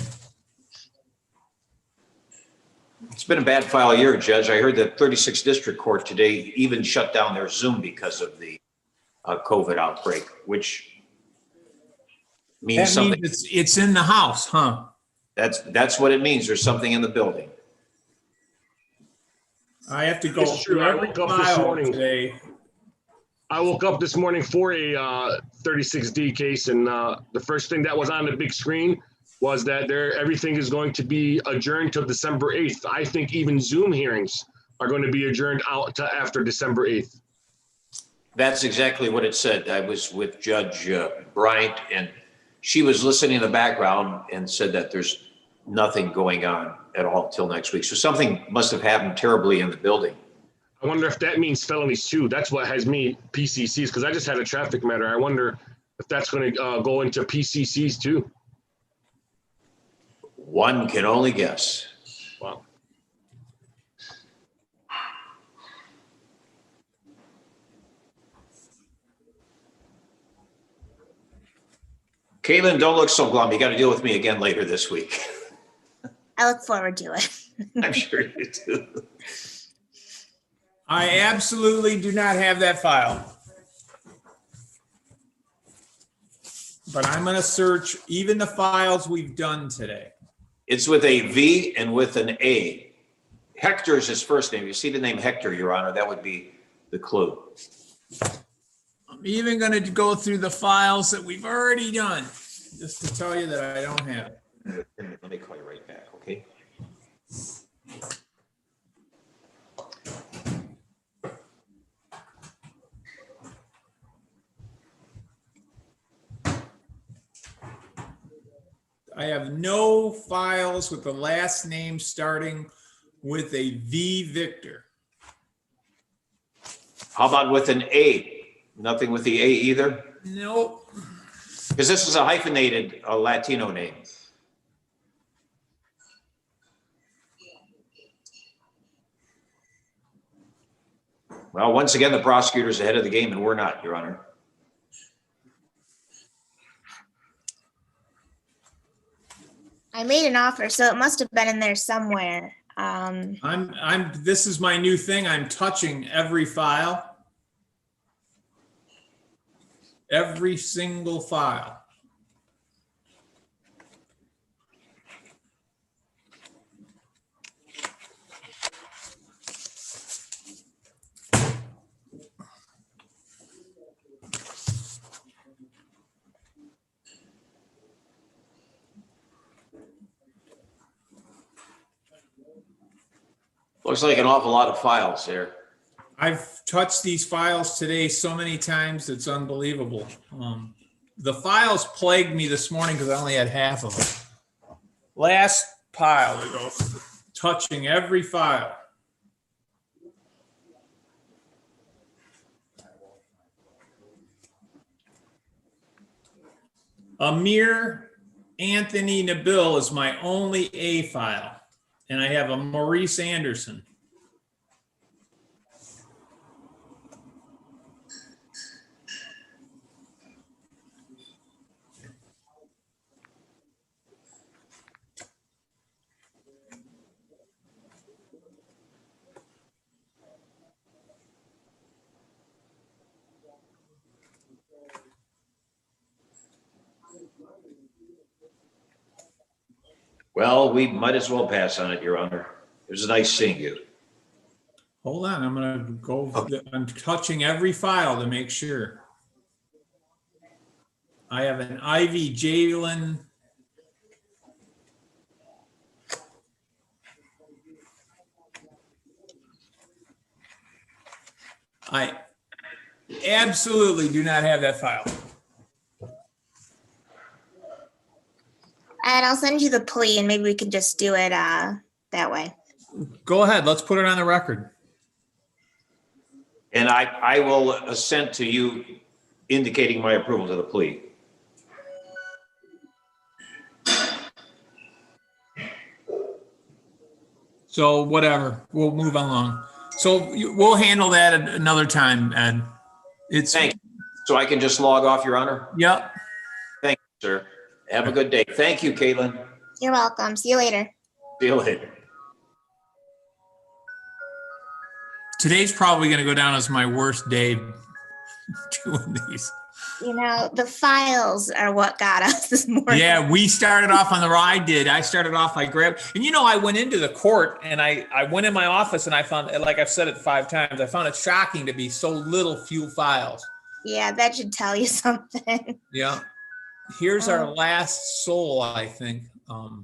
It's been a bad file year, Judge. I heard that 36th District Court today even shut down their Zoom because of the COVID outbreak, which means That something. means it's in the house, huh? That's what it means. There's something in the building. I have to go It's true. through I every woke up this file morning. today. I woke up this morning for a 36D case, and the first thing that was on the big screen was that everything is going to be adjourned till December 8th. I think even Zoom hearings are going to be adjourned out to after December 8th. That's exactly what it said. I was with Judge Bryant, and she was listening in the background and said that there's nothing going on at all till next week. So something must have happened terribly in the building. I wonder if that means felonies too. That's what has me PCCs, because I just had a traffic matter. I wonder if that's going to go into PCCs too. One can only guess. Wow. Caitlin, don't look so glum. You got to deal with me again later this week. I look forward to it. I'm sure you do. I absolutely do not have that file. But I'm going to search even the files we've done today. It's with a V and with an A. Hector is his first name. You see the name Hector, Your Honor, that would be the clue. I'm even going to go through the files that we've already done, just to tell you that I don't have it. Let me call you right back, okay? I have no files with the last name starting with a V Victor. How about with an A? Nothing with the A either? Nope. Because this is a hyphenated Latino name. Well, once again, the prosecutor's ahead of the game, and we're not, Your Honor. I made an offer, so it must have been in there somewhere. This is my new thing. I'm touching every file. Every single file. Looks like an awful lot of files there. I've touched these files today so many times, it's unbelievable. The files plagued me this morning because I only had half of them. Last pile to go, touching every file. Amir Anthony Nabil is my only A file. And I have a Maurice Anderson. Well, we might as well pass on it, Your Honor. It was nice seeing you. Hold on, I'm gonna go, I'm touching every file to make sure. I have an Ivy Jalen. I absolutely do not have that file. And I'll send you the plea and maybe we can just do it that way. Go ahead, let's put it on the record. And I will assent to you indicating my approval to the plea. So whatever, we'll move along. So we'll handle that at another time, Ed. Thank you. So I can just log off, Your Honor? Yep. Thank you, sir. Have a good day. Thank you, Caitlin. You're welcome. See you later. See you later. Today's probably going to go down as my worst day doing these. You know, the files are what got us this morning. Yeah, we started off on the ride. I started off, I grabbed, and I went into the court and I went in my office and I found, like I've said it 5 times, I found it shocking to be so few files. Yeah, that should tell you something. Yeah. Here's our last soul, I think. Oh,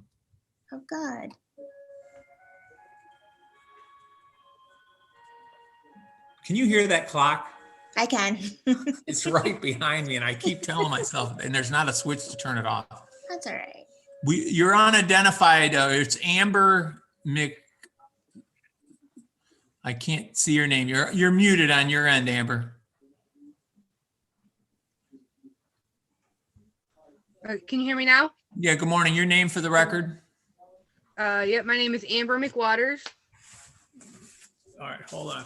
God. Can you hear that clock? I can. It's right behind me, and I keep telling myself, and there's not a switch to turn it off. That's all right. You're unidentified. It's Amber Mc. I can't see your name. You're muted on your end, Amber. Can you hear me now? Yeah. Good morning. Your name for the record. Yep. My name is Amber McWaters. All right. Hold on.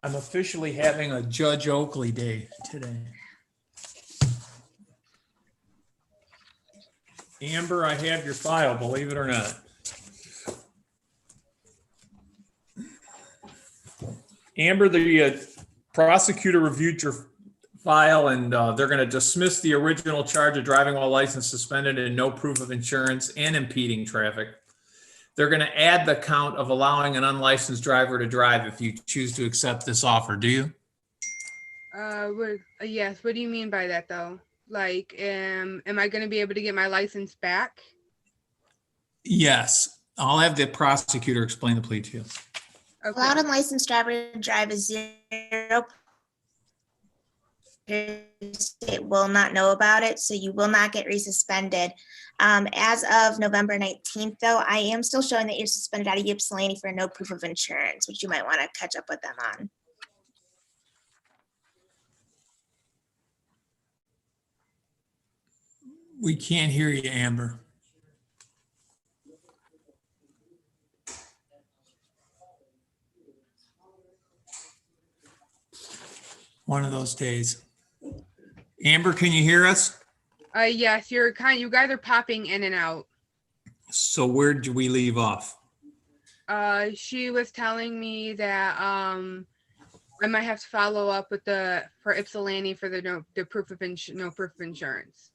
I'm officially having a Judge Oakley day today. Amber, I have your file, believe it or not. Amber, the prosecutor reviewed your file, and they're going to dismiss the original charge of driving while license suspended and no proof of insurance and impeding traffic. They're going to add the count of allowing an unlicensed driver to drive if you choose to accept this offer. Do you? Yes. What do you mean by that, though? Like, am I going to be able to get my license back? Yes. I'll have the prosecutor explain the plea to you. Okay. Allowed unlicensed driver to drive is 0. It will not know about it, so you will not get resuspended. As of November 19th, though, I am still showing that you're suspended out of Ypsilanti for no proof of insurance, which you might want to catch up with them on. We can't hear you, Amber. One of those days. Amber, can you hear us? Yes, you guys are popping in and out. So where did we leave off? She was telling me that I might have to follow up with for Ypsilanti for the no proof of insurance.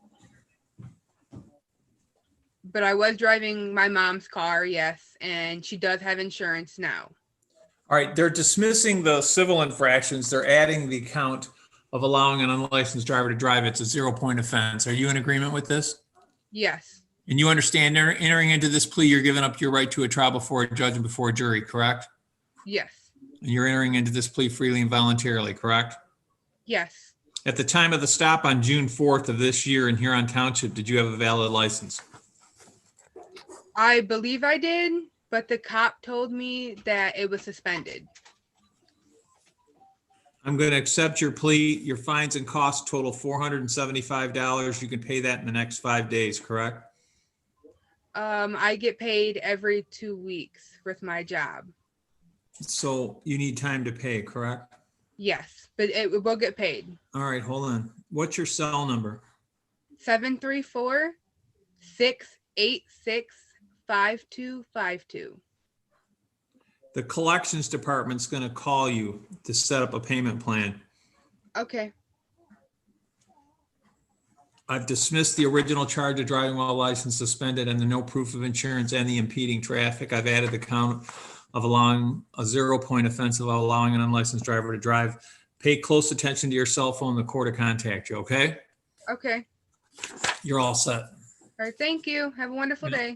But I was driving my mom's car, yes, and she does have insurance now. All right, they're dismissing the civil infractions. They're adding the count of allowing an unlicensed driver to drive. It's a 0-point offense. Are you in agreement with this? Yes. And you understand entering into this plea, you're giving up your right to a trial before a judge and before a jury, correct? Yes. And you're entering into this plea freely and voluntarily, correct? Yes. At the time of the stop on June 4th of this year in Huron Township, did you have a valid license? I believe I did, but the cop told me that it was suspended. I'm going to accept your plea. Your fines and costs total $475. You can pay that in the next 5 days, correct? I get paid every 2 weeks with my job. So you need time to pay, correct? Yes, but it will get paid. All right, hold on. What's your cell number? 734-686-5252. The collections department's going to call you to set up a payment plan. Okay. I've dismissed the original charge of driving while license suspended and the no proof of insurance and the impeding traffic. I've added the count of allowing a 0-point offense of allowing an unlicensed driver to drive. Pay close attention to your cell phone. The court will contact you, okay? Okay. You're all set. All right, thank you. Have a wonderful day.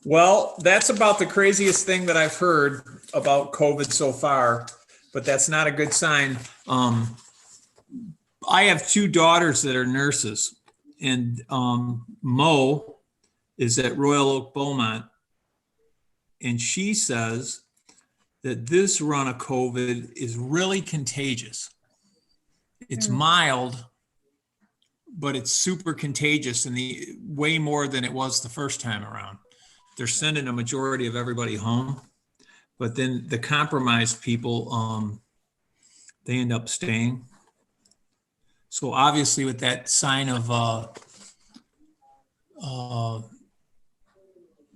Well, that's about the craziest thing that I've heard about COVID so far, but that's not a good sign. I have 2 daughters that are nurses, and Mo is at Royal Oak Beaumont, and she says that this run of COVID is really contagious. It's mild, but it's super contagious and way more than it was the first time around. They're sending a majority of everybody home, but then the compromised people, they end up staying. So obviously with that sign of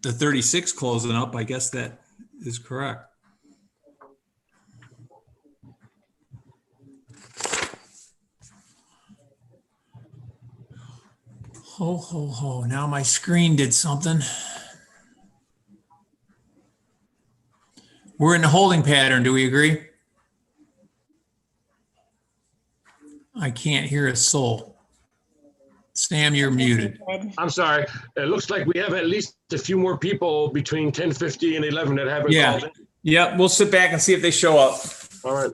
the 36 closing up, I guess that is correct. Ho, ho, ho. Now my screen did something. We're in the holding pattern. Do we agree? I can't hear a soul. Sam, you're muted. I'm sorry. It looks like we have at least a few more people between 10:50 and 11 that haven't called in. Yeah, we'll sit back and see if they show up. All right.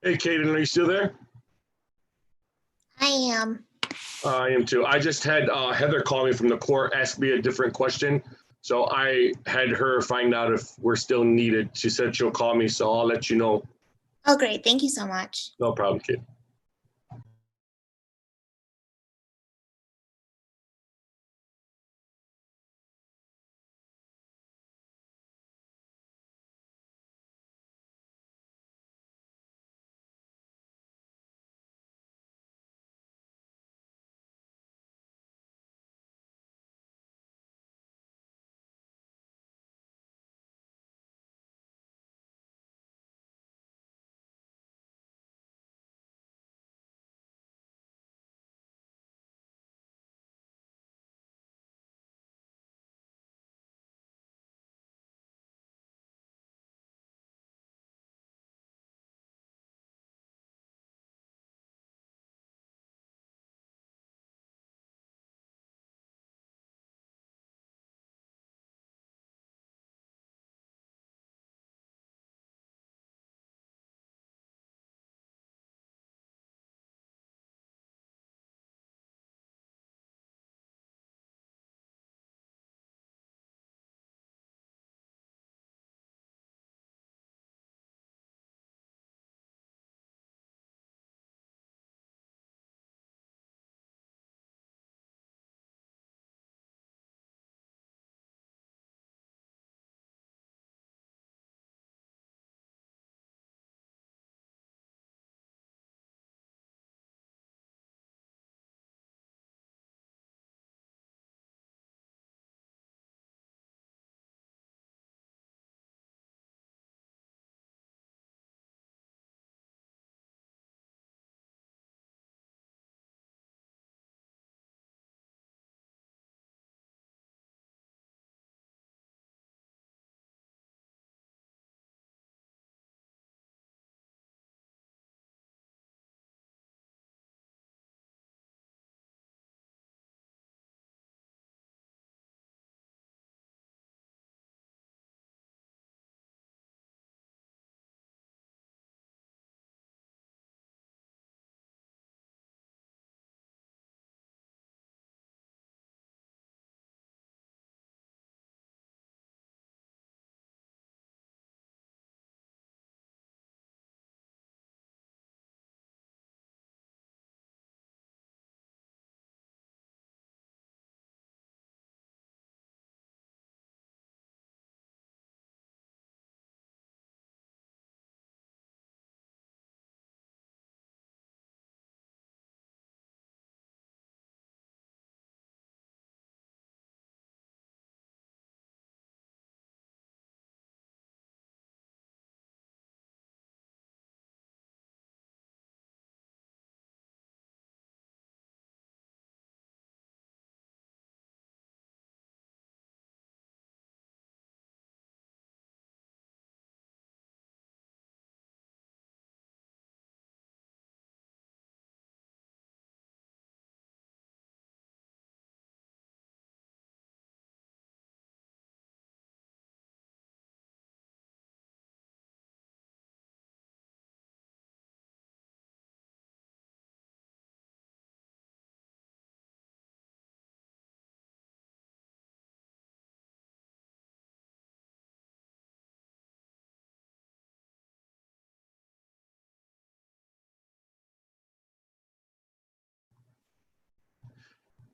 Hey, Kaden, are you still there? I am. I am too. I just had Heather call me from the court, ask me a different question. So I had her find out if we're still needed. She said she'll call me, so I'll let you know. Oh, great. Thank you so much. No problem, kid.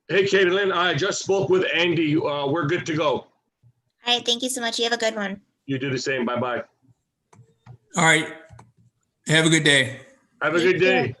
Hey, Caitlin, I just spoke with Andy. We're good to go. All right. Thank you so much. You have a good one. You do the same. Bye-bye. All right. Have a good day. Have a good day.